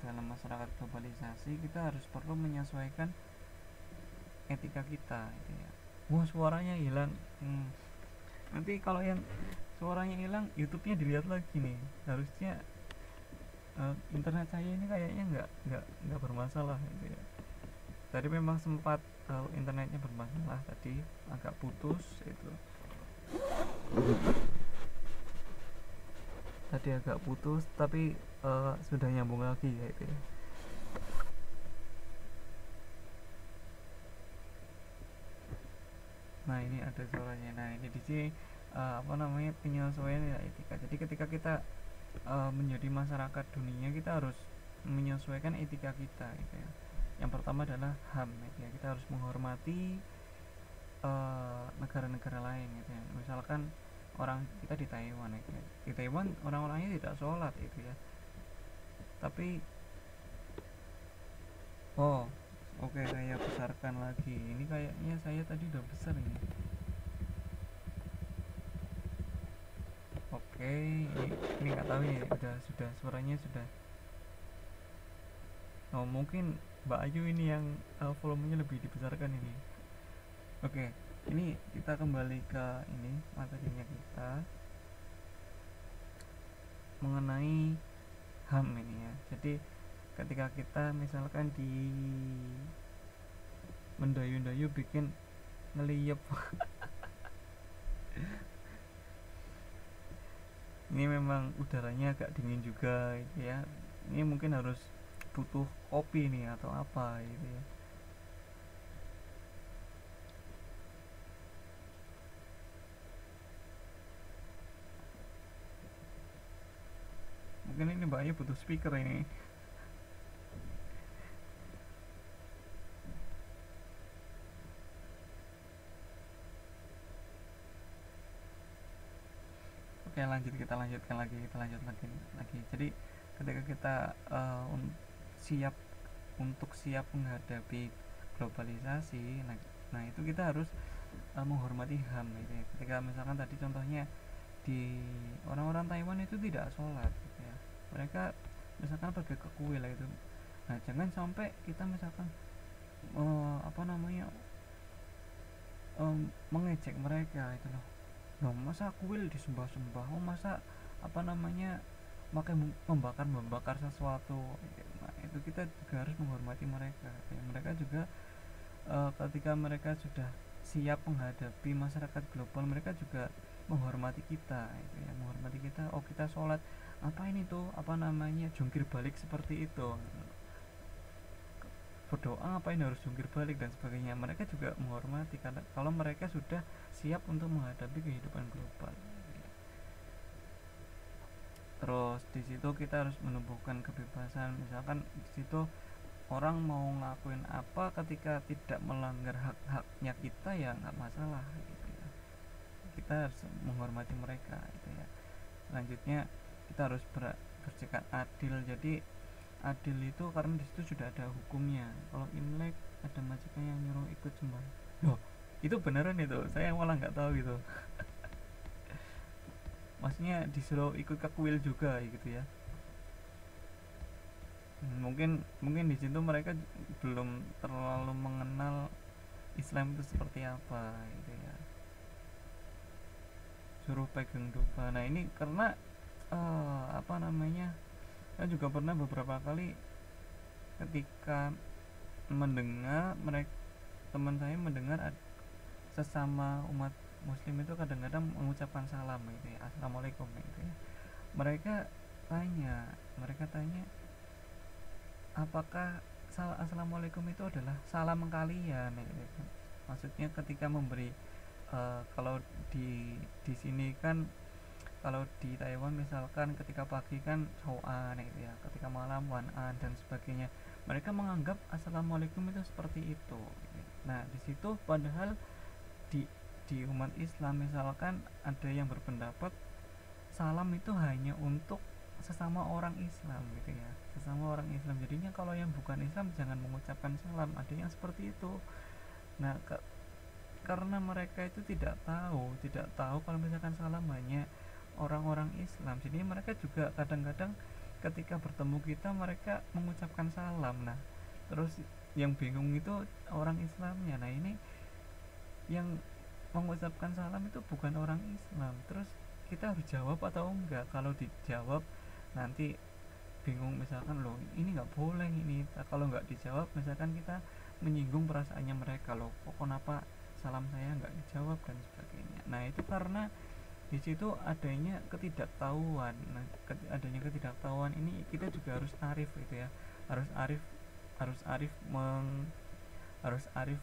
masyarakat globalisasi, kita harus perlu menyesuaikan etika kita, itu ya. Wah suaranya hilang. Nanti kalau yang suaranya hilang, YouTube-nya dilihat lagi nih. Harusnya internet saya ini kayaknya nggak bermasalah, gitu ya. Tadi memang sempat internetnya bermasalah, tadi agak putus itu. Tadi agak putus tapi sudah nyambung lagi, gitu ya. Nah ini ada suaranya. Nah ini di sini penyesuaian etika. Jadi ketika kita menjadi masyarakat dunia, kita harus menyesuaikan etika kita, gitu ya. Yang pertama adalah HAM, gitu ya. Kita harus menghormati negara-negara lain, gitu ya. Misalkan kita di Taiwan, gitu ya. Di Taiwan orang-orangnya tidak sholat, gitu ya. Tapi oke, saya besarkan lagi. Ini kayaknya saya tadi udah besar ini. Oke, ini nggak tahu ya, sudah suaranya sudah. Oh mungkin Mbak Ayu ini yang volumenya lebih dibesarkan ini. Oke, ini kita kembali ke ini materinya kita mengenai HAM ini ya. Jadi ketika kita misalkan di mendayu-dayu bikin ngeliyep ini memang udaranya agak dingin juga, gitu ya. Ini mungkin harus butuh kopi nih atau apa, gitu ya. Mungkin ini Mbak Ayu butuh speaker ini. Oke, kita lanjutkan lagi. Jadi ketika kita siap menghadapi globalisasi, nah itu kita harus menghormati HAM, gitu ya. Ketika misalkan tadi contohnya di orang-orang Taiwan itu tidak sholat, gitu ya. Mereka misalkan pergi ke kuil itu. Nah jangan sampai kita misalkan mengejek mereka itu loh. Nah, masa kuil disembah-sembah, masa membakar sesuatu. Nah itu kita juga harus menghormati mereka, ya. Mereka juga ketika mereka sudah siap menghadapi masyarakat global, mereka juga menghormati kita, itu ya, menghormati kita. Oh kita sholat, apa ini tuh jungkir balik seperti itu, berdoa apa ini harus jungkir balik dan sebagainya. Mereka juga menghormati karena kalau mereka sudah siap untuk menghadapi kehidupan global. Terus di situ kita harus menumbuhkan kebebasan. Misalkan di situ orang mau ngakuin apa, ketika tidak melanggar hak-haknya kita ya nggak masalah, gitu ya. Kita harus menghormati mereka, gitu ya. Selanjutnya kita harus bersikap adil. Jadi adil itu karena di situ sudah ada hukumnya. Kalau Imlek ada majikan yang nyuruh ikut sembah loh itu beneran itu, saya malah nggak tahu gitu. Maksudnya disuruh ikut ke kuil juga gitu ya. Mungkin mungkin di situ mereka belum terlalu mengenal Islam itu seperti apa gitu ya. Suruh pegang dupa, nah ini karena apa namanya, saya juga pernah beberapa kali ketika mendengar mereka, teman saya mendengar sesama umat muslim itu kadang-kadang mengucapkan salam gitu ya, assalamualaikum gitu ya. mereka mereka tanya apakah assalamualaikum itu adalah salam kalian gitu kan. Maksudnya ketika memberi kalau di sini kan, kalau di Taiwan misalkan ketika pagi kan Houan gitu ya, ketika malam Wanan dan sebagainya, mereka menganggap assalamualaikum itu seperti itu. Nah di situ padahal di umat Islam misalkan ada yang berpendapat salam itu hanya untuk sesama orang Islam gitu ya, sesama orang Islam. Jadinya kalau yang bukan Islam jangan mengucapkan salam, ada yang seperti itu. Nah karena mereka itu tidak tahu kalau misalkan salam hanya orang-orang Islam, jadi mereka juga kadang-kadang ketika bertemu kita mereka mengucapkan salam. Nah terus yang bingung itu orang Islamnya. Nah ini yang mengucapkan salam itu bukan orang Islam, terus kita harus jawab atau enggak. Kalau dijawab nanti bingung, misalkan loh ini nggak boleh ini, kalau nggak dijawab misalkan kita menyinggung perasaannya mereka, loh kok kenapa salam saya nggak dijawab dan sebagainya. Nah itu karena di situ adanya ketidaktahuan. Nah adanya ketidaktahuan ini kita juga harus arif gitu ya, harus arif harus arif harus arif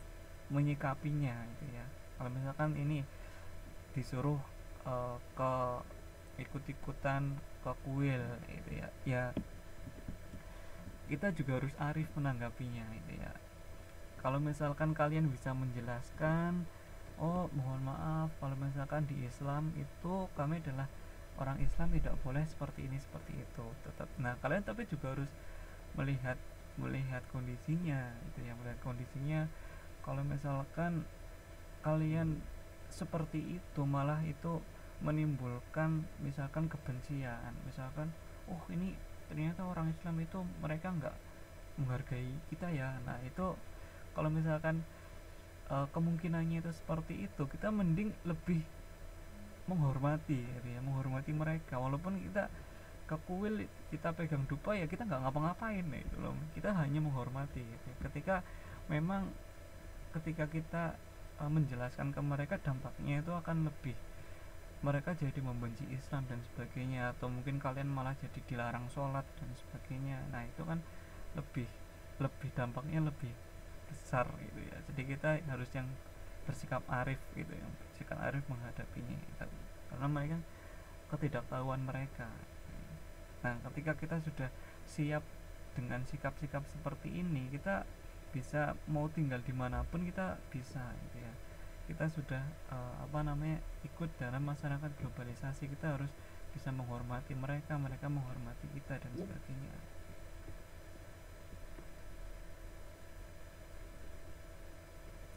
menyikapinya gitu ya. Kalau misalkan ini disuruh ke ikut-ikutan ke kuil gitu ya, ya kita juga harus arif menanggapinya gitu ya. Kalau misalkan kalian bisa menjelaskan, oh mohon maaf kalau misalkan di Islam itu kami adalah orang Islam, tidak boleh seperti ini seperti itu, tetap. Nah kalian tapi juga harus melihat melihat kondisinya gitu ya, melihat kondisinya. Kalau misalkan kalian seperti itu malah itu menimbulkan misalkan kebencian, misalkan oh ini ternyata orang Islam itu mereka nggak menghargai kita ya. Nah itu kalau misalkan kemungkinannya itu seperti itu, kita mending lebih menghormati gitu ya, menghormati mereka. Walaupun kita ke kuil kita pegang dupa ya kita nggak ngapa-ngapain ya, itu loh, kita hanya menghormati gitu. Memang ketika kita menjelaskan ke mereka, dampaknya itu akan lebih mereka jadi membenci Islam dan sebagainya, atau mungkin kalian malah jadi dilarang sholat dan sebagainya. Nah itu kan lebih lebih dampaknya lebih besar gitu ya. Jadi kita harus yang bersikap arif gitu, yang bersikap arif menghadapinya gitu. Karena mereka ketidaktahuan mereka. Nah ketika kita sudah siap dengan sikap-sikap seperti ini, kita bisa mau tinggal dimanapun kita bisa gitu ya. Kita sudah ikut dalam masyarakat globalisasi, kita harus bisa menghormati mereka, mereka menghormati kita dan sebagainya.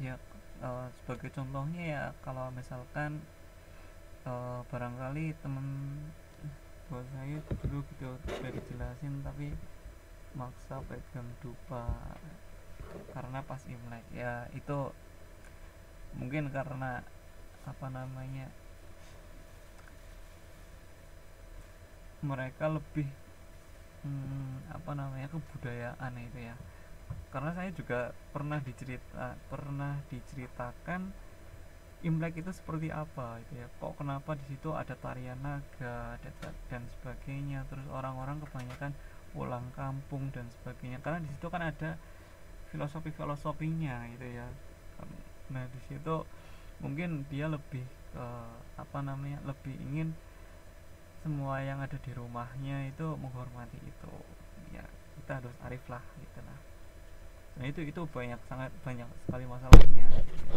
Ya sebagai contohnya ya, kalau misalkan barangkali temen buat saya dulu gitu udah dijelasin tapi maksa pegang dupa karena pas Imlek, ya itu mungkin karena mereka lebih kebudayaan itu ya. Karena saya juga pernah diceritakan Imlek itu seperti apa itu ya, kok kenapa di situ ada tarian naga dan sebagainya, terus orang-orang kebanyakan pulang kampung dan sebagainya, karena di situ kan ada filosofinya gitu ya. Nah di situ mungkin dia lebih lebih ingin semua yang ada di rumahnya itu menghormati itu ya. Kita harus arif lah gitu lah. Nah itu sangat banyak sekali masalahnya gitu ya.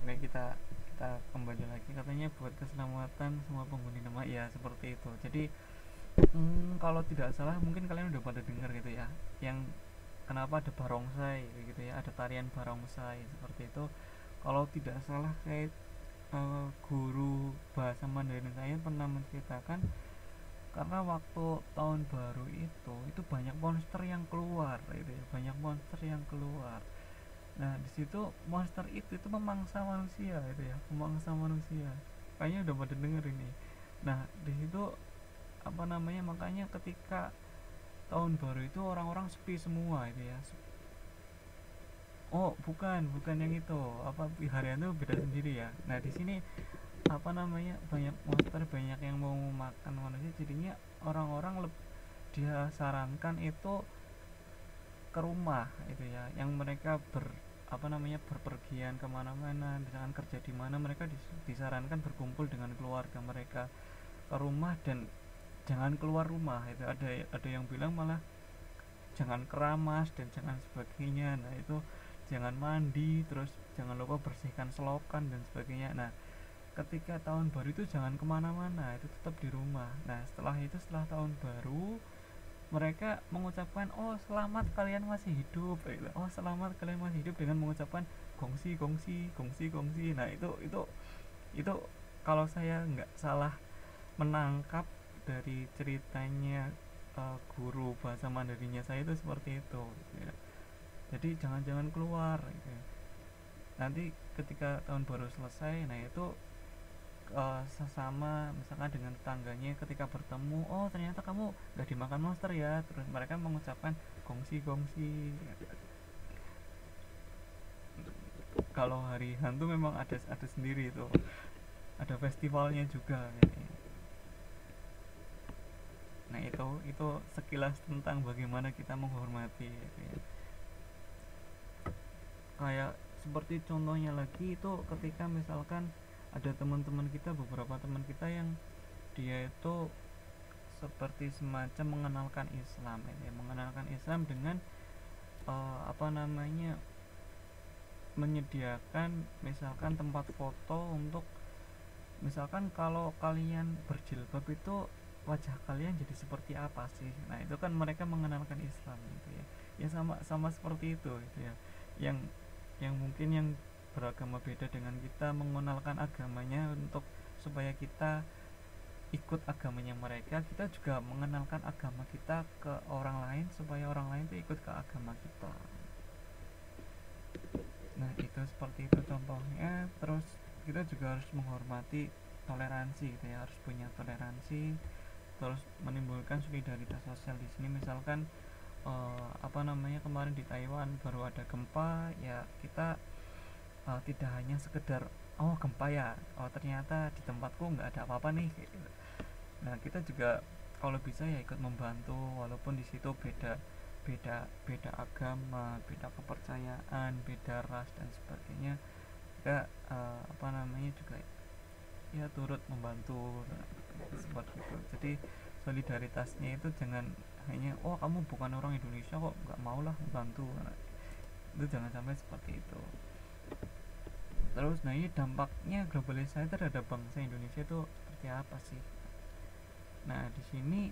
Oke, kita kita kembali lagi, katanya buat keselamatan semua penghuni nama, ya seperti itu. Jadi kalau tidak salah mungkin kalian udah pada dengar gitu ya, yang kenapa ada barongsai gitu ya, ada tarian barongsai seperti itu. Kalau tidak salah kayak guru bahasa Mandarin saya pernah menceritakan, karena waktu tahun baru itu banyak monster yang keluar gitu ya, banyak monster yang keluar. Nah di situ monster itu memangsa manusia itu ya, memangsa manusia. Kayaknya udah pada denger ini. Nah di situ apa namanya, makanya ketika tahun baru itu orang-orang sepi semua itu ya. Oh bukan, bukan yang itu, apa harian itu beda sendiri ya. Nah di sini apa namanya, banyak monster, banyak yang mau makan manusia, jadinya orang-orang dia sarankan itu ke rumah itu ya, yang mereka apa namanya, berpergian kemana-mana, misalkan kerja di mana, mereka disarankan berkumpul dengan keluarga mereka ke rumah, dan jangan keluar rumah. Itu ada yang bilang malah jangan keramas dan jangan sebagainya. Nah itu jangan mandi, terus jangan lupa bersihkan selokan dan sebagainya. Nah ketika tahun baru itu jangan kemana-mana, itu tetap di rumah. Nah setelah itu, setelah tahun baru, mereka mengucapkan oh selamat kalian masih hidup gitu. Oh selamat kalian masih hidup dengan mengucapkan gongsi gongsi gongsi gongsi. Nah itu kalau saya nggak salah menangkap dari ceritanya guru bahasa Mandarinnya saya itu seperti itu gitu ya. Jadi jangan keluar gitu ya. Nanti ketika tahun baru selesai, nah itu sesama misalkan dengan tetangganya, ketika bertemu, oh ternyata kamu gak dimakan monster ya, terus mereka mengucapkan gongsi gongsi. Kalau hari hantu memang ada sendiri itu, ada festivalnya juga ini. Nah itu sekilas tentang bagaimana kita menghormati gitu ya. Kayak seperti contohnya lagi itu, ketika misalkan ada teman-teman kita, beberapa teman kita yang dia itu seperti semacam mengenalkan Islam ya, mengenalkan Islam dengan apa namanya, menyediakan misalkan tempat foto untuk, misalkan kalau kalian berjilbab itu wajah kalian jadi seperti apa sih. Nah itu kan mereka mengenalkan Islam gitu ya. Ya sama sama seperti itu gitu ya, yang mungkin yang beragama beda dengan kita mengenalkan agamanya untuk supaya kita ikut agamanya mereka, kita juga mengenalkan agama kita ke orang lain supaya orang lain itu ikut ke agama kita. Nah itu seperti itu contohnya. Terus kita juga harus menghormati toleransi gitu ya, harus punya toleransi, terus menimbulkan solidaritas sosial di sini. Misalkan apa namanya, kemarin di Taiwan baru ada gempa ya, kita tidak hanya sekedar oh gempa ya, oh ternyata di tempatku nggak ada apa-apa nih gitu. Nah kita juga kalau bisa ya ikut membantu, walaupun di situ beda beda beda agama, beda kepercayaan, beda ras dan sebagainya. Kita apa namanya juga ya turut membantu. Nah, seperti itu. Jadi solidaritasnya itu jangan hanya oh kamu bukan orang Indonesia kok nggak mau lah membantu. Nah, itu jangan sampai seperti itu. Terus nah ini dampaknya globalisasi terhadap bangsa Indonesia itu seperti apa sih? Nah di sini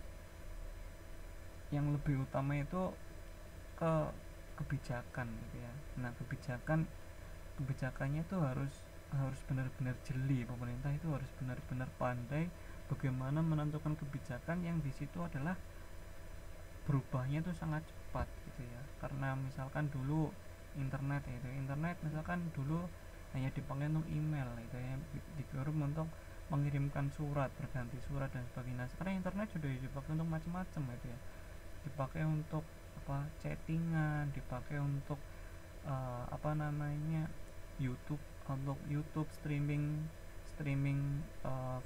yang lebih utama itu ke kebijakan gitu ya. Nah kebijakannya itu harus benar-benar jeli. Pemerintah itu harus benar-benar pandai bagaimana menentukan kebijakan yang di situ adalah berubahnya itu sangat cepat gitu ya. Karena misalkan dulu internet misalkan dulu hanya dipakai untuk email gitu ya, dikirim untuk mengirimkan surat, berganti surat dan sebagainya. Sekarang internet sudah dipakai untuk macam-macam gitu ya, dipakai untuk apa, chattingan, dipakai untuk apa namanya, YouTube, untuk YouTube streaming streaming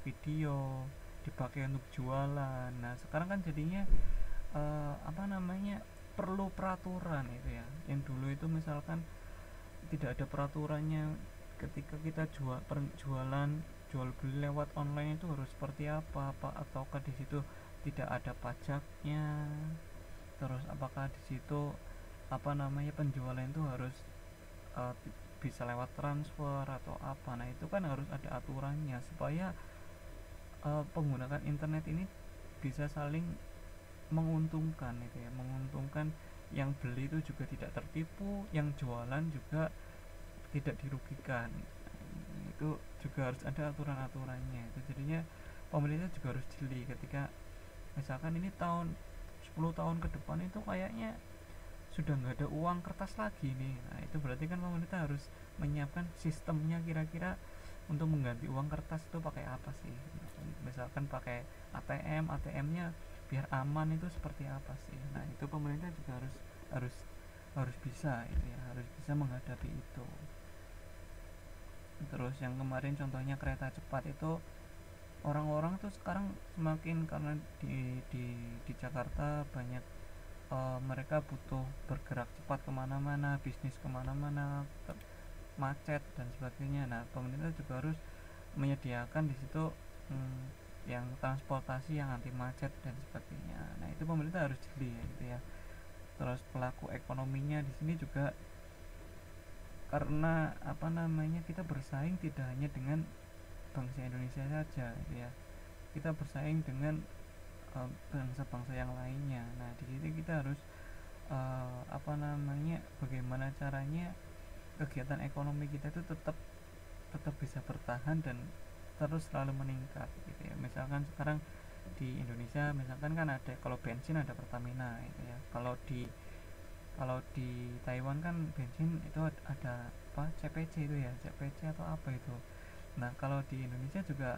video, dipakai untuk jualan. Nah sekarang kan jadinya apa namanya, perlu peraturan itu ya. Yang dulu itu misalkan tidak ada peraturannya, ketika kita jual beli lewat online itu harus seperti apa ataukah di situ tidak ada pajaknya. Terus apakah di situ apa namanya, penjualan itu harus bisa lewat transfer atau apa. Nah itu kan harus ada aturannya supaya penggunaan internet ini bisa saling menguntungkan itu ya, menguntungkan, yang beli itu juga tidak tertipu, yang jualan juga tidak dirugikan. Itu juga harus ada aturan-aturannya. Itu jadinya pemerintah juga harus jeli ketika misalkan ini tahun 10 tahun ke depan itu kayaknya sudah nggak ada uang kertas lagi nih. Nah itu berarti kan pemerintah harus menyiapkan sistemnya, kira-kira untuk mengganti uang kertas itu pakai apa sih, misalkan pakai ATM-nya biar aman itu seperti apa sih. Nah itu pemerintah juga harus harus harus bisa itu ya, harus bisa menghadapi itu. Terus yang kemarin contohnya kereta cepat itu, orang-orang tuh sekarang semakin, karena di Jakarta banyak mereka butuh bergerak cepat kemana-mana, bisnis kemana-mana, macet dan sebagainya. Nah pemerintah juga harus menyediakan di situ yang transportasi yang anti macet dan sebagainya. Nah itu pemerintah harus jeli ya, gitu ya. Terus pelaku ekonominya di sini juga, karena apa namanya, kita bersaing tidak hanya dengan bangsa Indonesia saja gitu ya, kita bersaing dengan bangsa-bangsa yang lainnya. Nah di sini kita harus apa namanya, bagaimana caranya kegiatan ekonomi kita itu tetap tetap bisa bertahan dan terus selalu meningkat gitu ya. Misalkan sekarang di Indonesia misalkan kan ada, kalau bensin ada Pertamina gitu ya, kalau di Taiwan kan bensin itu ada apa, CPC itu ya, CPC atau apa itu. Nah kalau di Indonesia juga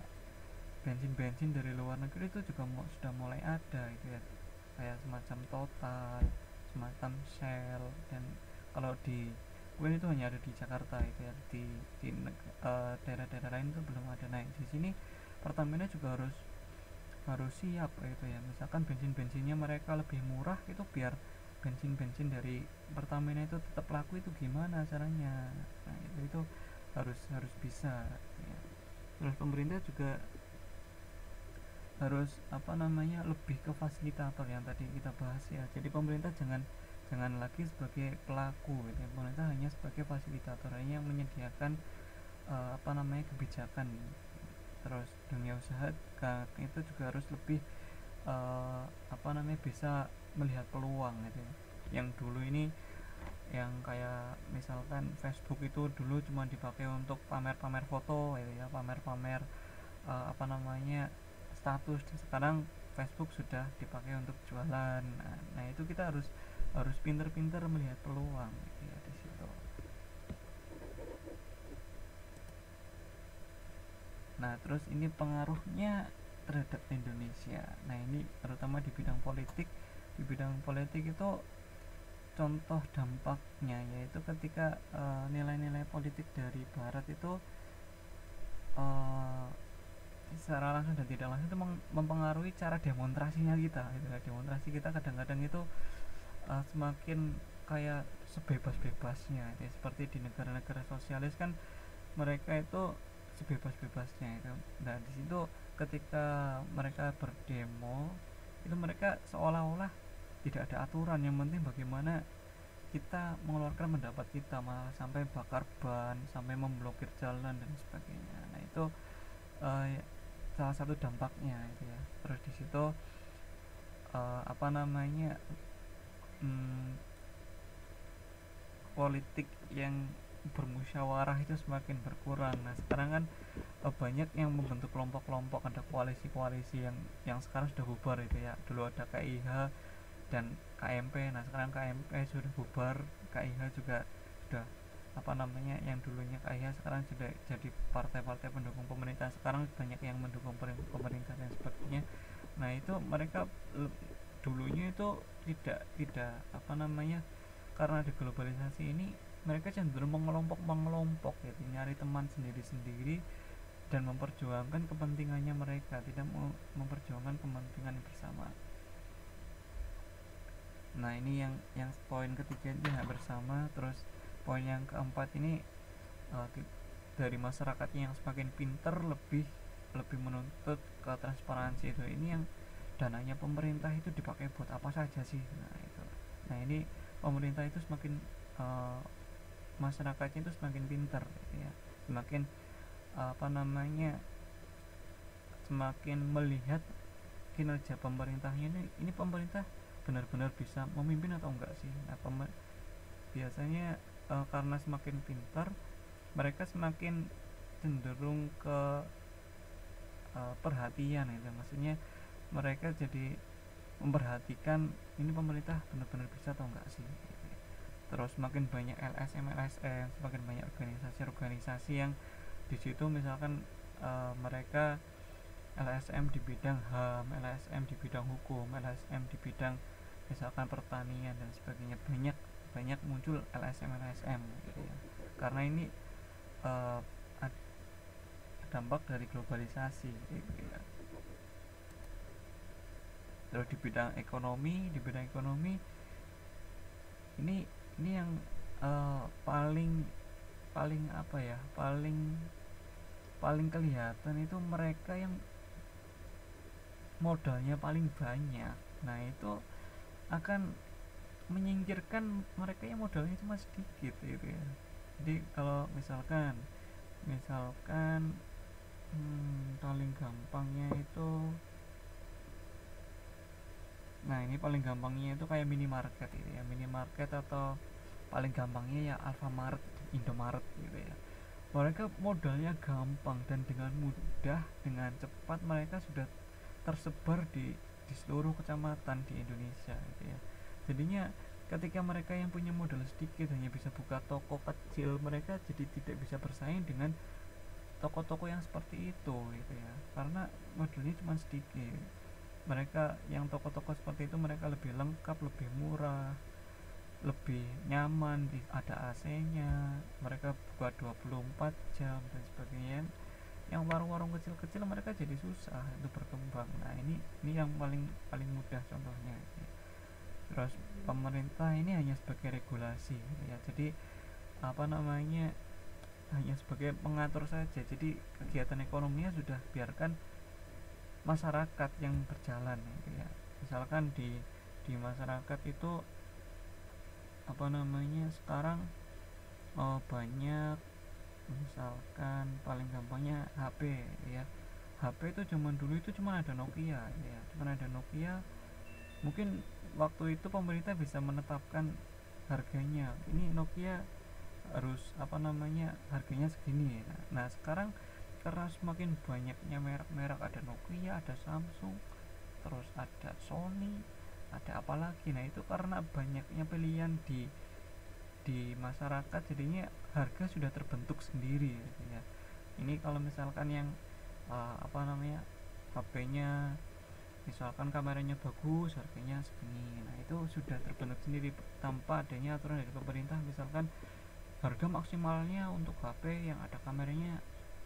bensin-bensin dari luar negeri itu juga sudah mulai ada itu ya, kayak semacam Total, semacam Shell. Dan kalau di Win itu hanya ada di Jakarta itu ya, di daerah-daerah lain itu belum ada. Nah di sini Pertamina juga harus harus siap itu ya, misalkan bensin-bensinnya mereka lebih murah, itu biar bensin-bensin dari Pertamina itu tetap laku, itu gimana caranya. Nah itu harus harus bisa ya. Terus pemerintah juga harus apa namanya, lebih ke fasilitator yang tadi kita bahas ya. Jadi pemerintah jangan lagi sebagai pelaku gitu ya. Pemerintah hanya sebagai fasilitator, hanya menyediakan apa namanya, kebijakan. Terus dunia usaha itu juga harus lebih apa namanya, bisa melihat peluang gitu ya. Yang dulu ini yang kayak misalkan Facebook itu dulu cuma dipakai untuk pamer-pamer foto gitu ya, pamer-pamer apa namanya, status. Sekarang Facebook sudah dipakai untuk jualan. Nah itu kita harus pinter-pinter melihat peluang gitu ya di situ. Nah terus ini pengaruhnya terhadap Indonesia. Nah ini terutama di bidang politik. Di bidang politik itu contoh dampaknya yaitu ketika nilai-nilai politik dari Barat itu secara langsung dan tidak langsung itu mempengaruhi cara demonstrasinya kita gitu. Demonstrasi kita kadang-kadang itu semakin kayak sebebas-bebasnya ya. Seperti di negara-negara sosialis kan mereka itu sebebas-bebasnya itu. Nah di situ ketika mereka berdemo itu mereka seolah-olah tidak ada aturan, yang penting bagaimana kita mengeluarkan pendapat kita, malah sampai bakar ban, sampai memblokir jalan dan sebagainya. Nah itu salah satu dampaknya itu ya. Terus di situ apa namanya, politik yang bermusyawarah itu semakin berkurang. Nah sekarang kan banyak yang membentuk kelompok-kelompok, ada koalisi-koalisi yang sekarang sudah bubar itu ya. Dulu ada KIH dan KMP. Nah sekarang KMP sudah bubar, KIH juga sudah apa namanya, yang dulunya KIH sekarang sudah jadi partai-partai pendukung pemerintah. Sekarang banyak yang mendukung pemerintah dan sebagainya. Nah itu mereka dulunya itu tidak apa namanya, karena di globalisasi ini mereka cenderung mengelompok gitu, nyari teman sendiri-sendiri dan memperjuangkan kepentingannya mereka, tidak memperjuangkan kepentingan bersama. Nah ini yang poin ketiga ini hampir sama. Terus poin yang keempat ini dari masyarakatnya yang semakin pinter, lebih menuntut ke transparansi itu. Ini yang dananya pemerintah itu dipakai buat apa saja sih. Nah itu, nah ini pemerintah itu semakin masyarakatnya itu semakin pintar gitu ya, semakin semakin melihat kinerja pemerintahnya ini pemerintah benar-benar bisa memimpin atau enggak sih. Nah, biasanya karena semakin pintar mereka semakin cenderung ke perhatian itu, maksudnya mereka jadi memperhatikan ini pemerintah benar-benar bisa atau enggak sih gitu. Terus semakin banyak LSM, semakin banyak organisasi-organisasi yang di situ misalkan mereka LSM di bidang HAM, LSM di bidang hukum, LSM di bidang misalkan pertanian dan sebagainya, banyak muncul LSM gitu ya. Karena ini uh, dampak dari globalisasi gitu ya. Terus di bidang ekonomi ini yang paling paling apa ya paling paling kelihatan itu mereka yang modalnya paling banyak. Nah, itu akan menyingkirkan mereka yang modalnya cuma sedikit gitu ya. Jadi kalau misalkan paling gampangnya itu, nah ini paling gampangnya itu kayak minimarket gitu ya, minimarket atau paling gampangnya ya Alfamart, Indomaret gitu ya. Mereka modalnya gampang dan dengan mudah, dengan cepat mereka sudah tersebar di seluruh kecamatan di Indonesia gitu ya. Jadinya ketika mereka yang punya modal sedikit hanya bisa buka toko kecil, mereka jadi tidak bisa bersaing dengan toko-toko yang seperti itu gitu ya, karena modalnya cuma sedikit. Mereka yang toko-toko seperti itu mereka lebih lengkap, lebih murah, lebih nyaman, ada AC-nya, mereka buka 24 jam dan sebagainya. Yang warung-warung kecil-kecil mereka jadi susah untuk berkembang. Nah, ini yang paling paling mudah contohnya. Terus pemerintah ini hanya sebagai regulasi ya. Jadi hanya sebagai pengatur saja. Jadi kegiatan ekonominya sudah biarkan masyarakat yang berjalan gitu ya. Misalkan di masyarakat itu sekarang banyak, misalkan paling gampangnya HP ya. HP itu zaman dulu itu cuma ada Nokia ya, mungkin waktu itu pemerintah bisa menetapkan harganya, ini Nokia harus harganya segini. Nah, sekarang karena semakin banyaknya merek-merek, ada Nokia, ada Samsung, terus ada Sony, ada apa lagi. Nah, itu karena banyaknya pilihan di masyarakat, jadinya harga sudah terbentuk sendiri gitu ya. Ini kalau misalkan yang HP-nya misalkan kameranya bagus, harganya segini. Nah, itu sudah terbentuk sendiri tanpa adanya aturan dari pemerintah, misalkan harga maksimalnya untuk HP yang ada kameranya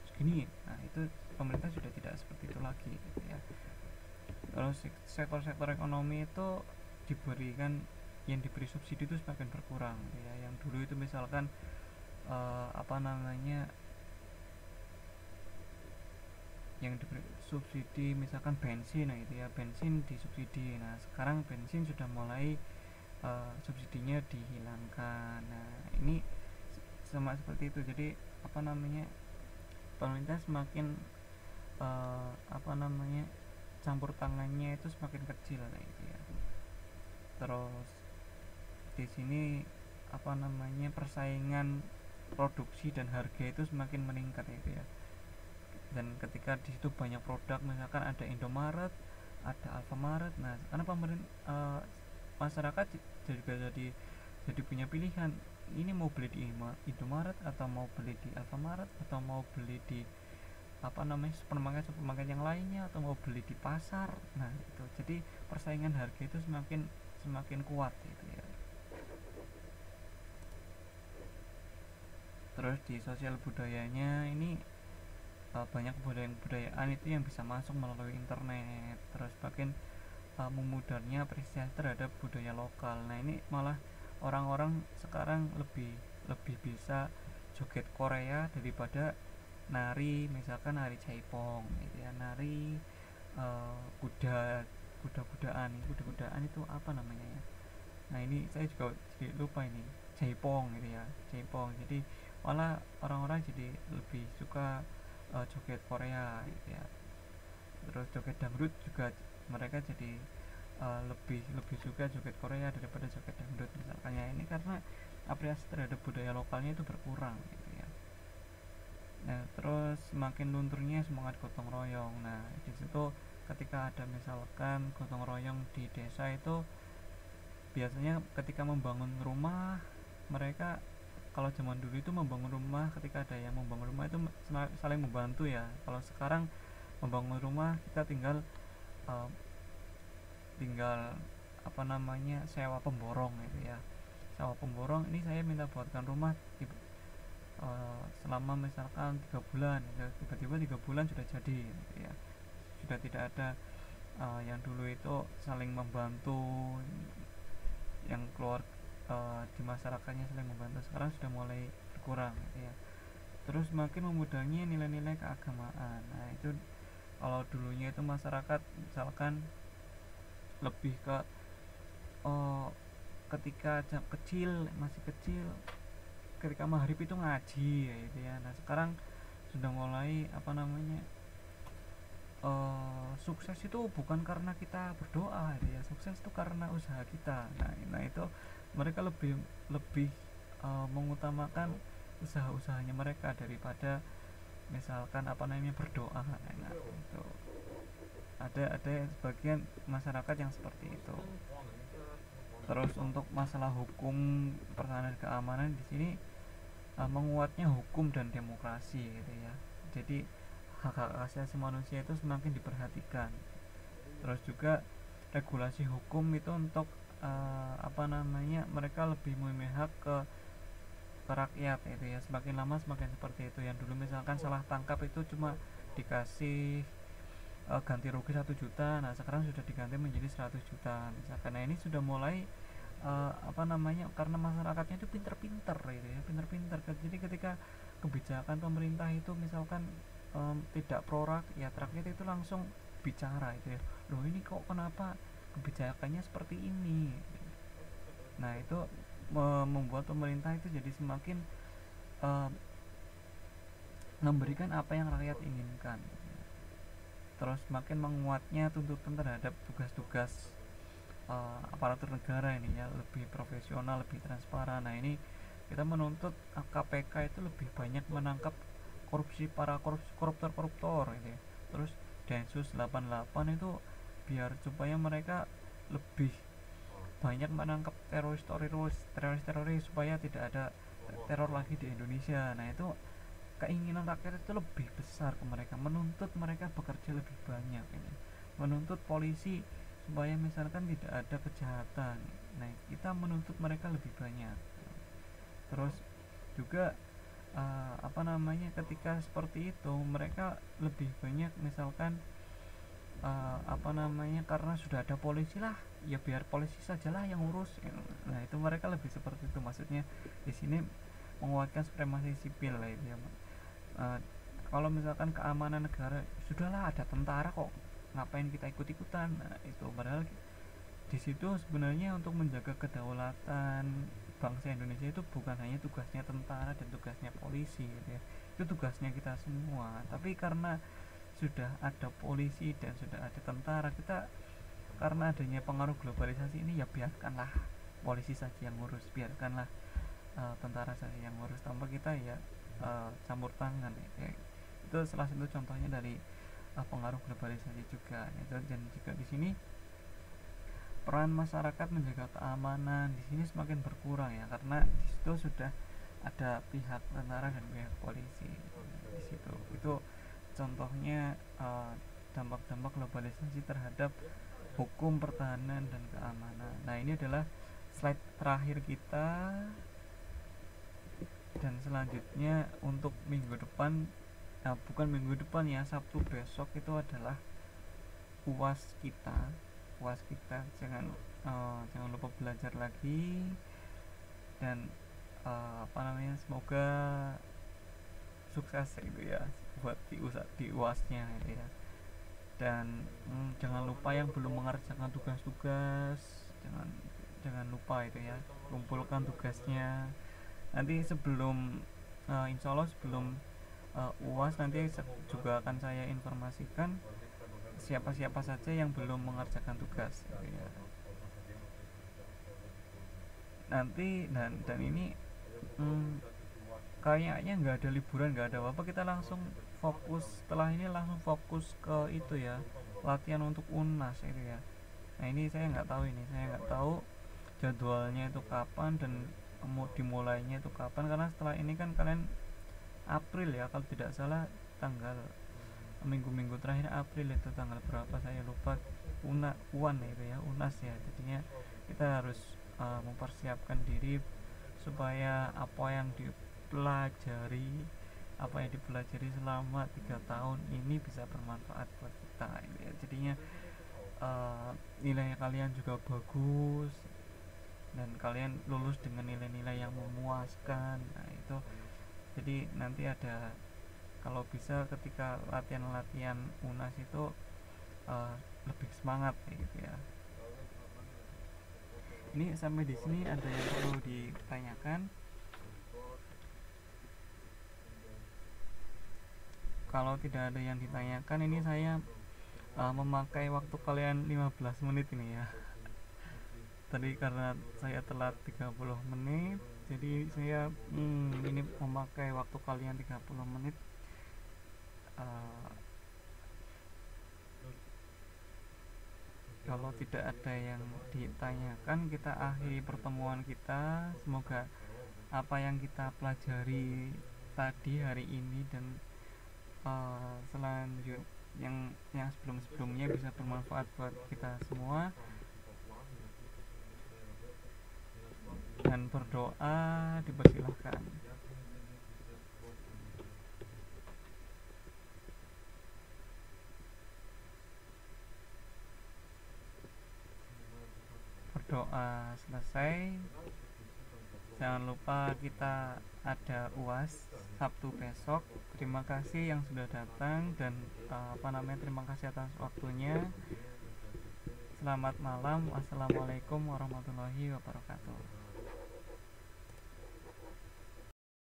segini. Nah, itu pemerintah sudah tidak seperti itu lagi gitu ya. Kalau sektor-sektor ekonomi itu yang diberi subsidi itu semakin berkurang ya. Yang dulu itu misalkan yang diberi subsidi misalkan bensin, nah itu ya, bensin disubsidi. Nah, sekarang bensin sudah mulai subsidinya dihilangkan. Nah, ini sama seperti itu. Jadi pemerintah semakin campur tangannya itu semakin kecil gitu ya. Terus di sini persaingan produksi dan harga itu semakin meningkat gitu ya. Dan ketika di situ banyak produk, misalkan ada Indomaret, ada Alfamaret. Nah, karena masyarakat juga jadi punya pilihan, ini mau beli di Indomaret atau mau beli di Alfamaret atau mau beli di supermarket yang lainnya, atau mau beli di pasar. Nah, itu jadi persaingan harga itu semakin kuat gitu ya. Terus di sosial budayanya ini banyak kebudayaan itu yang bisa masuk melalui internet. Terus makin memudahnya apresiasi terhadap budaya lokal. Nah, ini malah orang-orang sekarang lebih bisa joget Korea daripada nari, misalkan nari Jaipong gitu ya, nari kuda-kudaan itu apa namanya ya. Nah, ini saya juga jadi lupa ini. jaipong gitu ya, jaipong. Jadi malah orang-orang jadi lebih suka joget Korea gitu ya. Terus joget dangdut juga mereka jadi lebih lebih suka joget Korea daripada joget dangdut misalkan ya. Ini karena apresiasi terhadap budaya lokalnya itu berkurang gitu ya. Nah, terus semakin lunturnya semangat gotong royong. Nah, di situ ketika ada misalkan gotong royong di desa itu biasanya ketika membangun rumah, mereka kalau zaman dulu itu membangun rumah, ketika ada yang membangun rumah itu saling membantu ya. Kalau sekarang membangun rumah kita tinggal uh, tinggal apa namanya sewa pemborong gitu ya, sewa pemborong. Ini saya minta buatkan rumah selama misalkan 3 bulan, tiba-tiba 3 bulan sudah jadi gitu ya. Sudah tidak ada yang dulu itu saling membantu, yang keluar di masyarakatnya saling membantu, sekarang sudah mulai berkurang gitu ya. Terus makin memudahi nilai-nilai keagamaan. Nah itu kalau dulunya itu masyarakat misalkan lebih ke ketika kecil, masih kecil, ketika maghrib itu ngaji ya gitu ya. Nah sekarang sudah mulai apa namanya sukses itu bukan karena kita berdoa gitu ya, sukses itu karena usaha kita. Nah itu mereka lebih lebih mengutamakan usaha-usahanya mereka daripada misalkan apa namanya berdoa. Nah itu ada sebagian masyarakat yang seperti itu. Terus untuk masalah hukum, pertahanan keamanan di sini menguatnya hukum dan demokrasi gitu ya. Jadi hak-hak asasi manusia itu semakin diperhatikan. Terus juga regulasi hukum itu untuk apa namanya mereka lebih memihak ke rakyat itu ya. Semakin lama semakin seperti itu. Yang dulu misalkan salah tangkap itu cuma dikasih ganti rugi 1 juta, nah sekarang sudah diganti menjadi 100 juta misalkan. Nah ini sudah mulai apa namanya, karena masyarakatnya itu pinter-pinter gitu ya, pinter-pinter. Jadi ketika kebijakan pemerintah itu misalkan tidak pro rakyat, rakyat itu langsung bicara itu ya, loh ini kok kenapa kebijakannya seperti ini. Nah itu membuat pemerintah itu jadi semakin memberikan apa yang rakyat inginkan. Terus makin menguatnya tuntutan terhadap tugas-tugas aparatur negara ini ya, lebih profesional, lebih transparan. Nah ini kita menuntut KPK itu lebih banyak menangkap para koruptor gitu ya. Terus Densus 88 itu biar supaya mereka lebih banyak menangkap teroris supaya tidak ada teror lagi di Indonesia. Nah itu keinginan rakyat itu lebih besar ke mereka, menuntut mereka bekerja lebih banyak ini, menuntut polisi supaya misalkan tidak ada kejahatan. Nah kita menuntut mereka lebih banyak. Terus juga apa namanya, ketika seperti itu mereka lebih banyak misalkan apa namanya, karena sudah ada polisi lah ya biar polisi sajalah yang urus. Nah itu mereka lebih seperti itu, maksudnya di sini menguatkan supremasi sipil lah itu ya. Kalau misalkan keamanan negara, sudahlah ada tentara kok, ngapain kita ikut-ikutan. Nah, itu padahal di situ sebenarnya untuk menjaga kedaulatan bangsa Indonesia itu bukan hanya tugasnya tentara dan tugasnya polisi gitu ya. Itu tugasnya kita semua. Tapi karena sudah ada polisi dan sudah ada tentara, kita karena adanya pengaruh globalisasi ini ya biarkanlah polisi saja yang ngurus, biarkanlah tentara saja yang ngurus, tanpa kita ya campur tangan ya. Itu salah satu contohnya dari pengaruh globalisasi juga itu. Dan juga di sini peran masyarakat menjaga keamanan di sini semakin berkurang ya, karena di situ sudah ada pihak tentara dan pihak polisi di situ. Itu contohnya dampak-dampak globalisasi terhadap hukum, pertahanan, dan keamanan. Nah ini adalah slide terakhir kita, dan selanjutnya untuk minggu depan, bukan minggu depan ya, Sabtu besok itu adalah UAS kita. UAS kita jangan lupa belajar lagi, dan apa namanya, semoga sukses gitu ya buat di UASnya gitu ya. Dan jangan lupa yang belum mengerjakan tugas-tugas, jangan lupa itu ya, kumpulkan tugasnya. Nanti sebelum insya Allah sebelum UAS nanti juga akan saya informasikan siapa-siapa saja yang belum mengerjakan tugas gitu ya. Nanti dan ini kayaknya nggak ada liburan, nggak ada apa-apa, kita langsung fokus setelah ini langsung fokus ke itu ya, latihan untuk UNAS itu ya. Nah ini saya nggak tahu, ini saya nggak tahu jadwalnya itu kapan dan mau dimulainya itu kapan, karena setelah ini kan kalian April ya kalau tidak salah, tanggal minggu-minggu terakhir April itu tanggal berapa saya lupa, UAN itu ya, UNAS ya. Jadinya kita harus mempersiapkan diri supaya apa yang dipelajari selama 3 tahun ini bisa bermanfaat buat kita gitu ya. Jadinya nilai kalian juga bagus dan kalian lulus dengan nilai-nilai yang memuaskan. Nah itu jadi nanti ada, kalau bisa ketika latihan-latihan UNAS itu lebih semangat gitu ya. Ini sampai di sini ada yang perlu ditanyakan? Kalau tidak ada yang ditanyakan, ini saya memakai waktu kalian 15 menit ini ya. Tadi karena saya telat 30 menit, jadi saya ini memakai waktu kalian 30 menit. Kalau tidak ada yang ditanyakan, kita akhiri pertemuan kita. Semoga apa yang kita pelajari tadi hari ini dan selanjutnya yang sebelum-sebelumnya bisa bermanfaat buat kita semua. Dan berdoa dipersilahkan. Berdoa selesai, jangan lupa kita ada UAS Sabtu besok. Terima kasih yang sudah datang dan terima kasih atas waktunya. Selamat malam. Wassalamualaikum warahmatullahi wabarakatuh.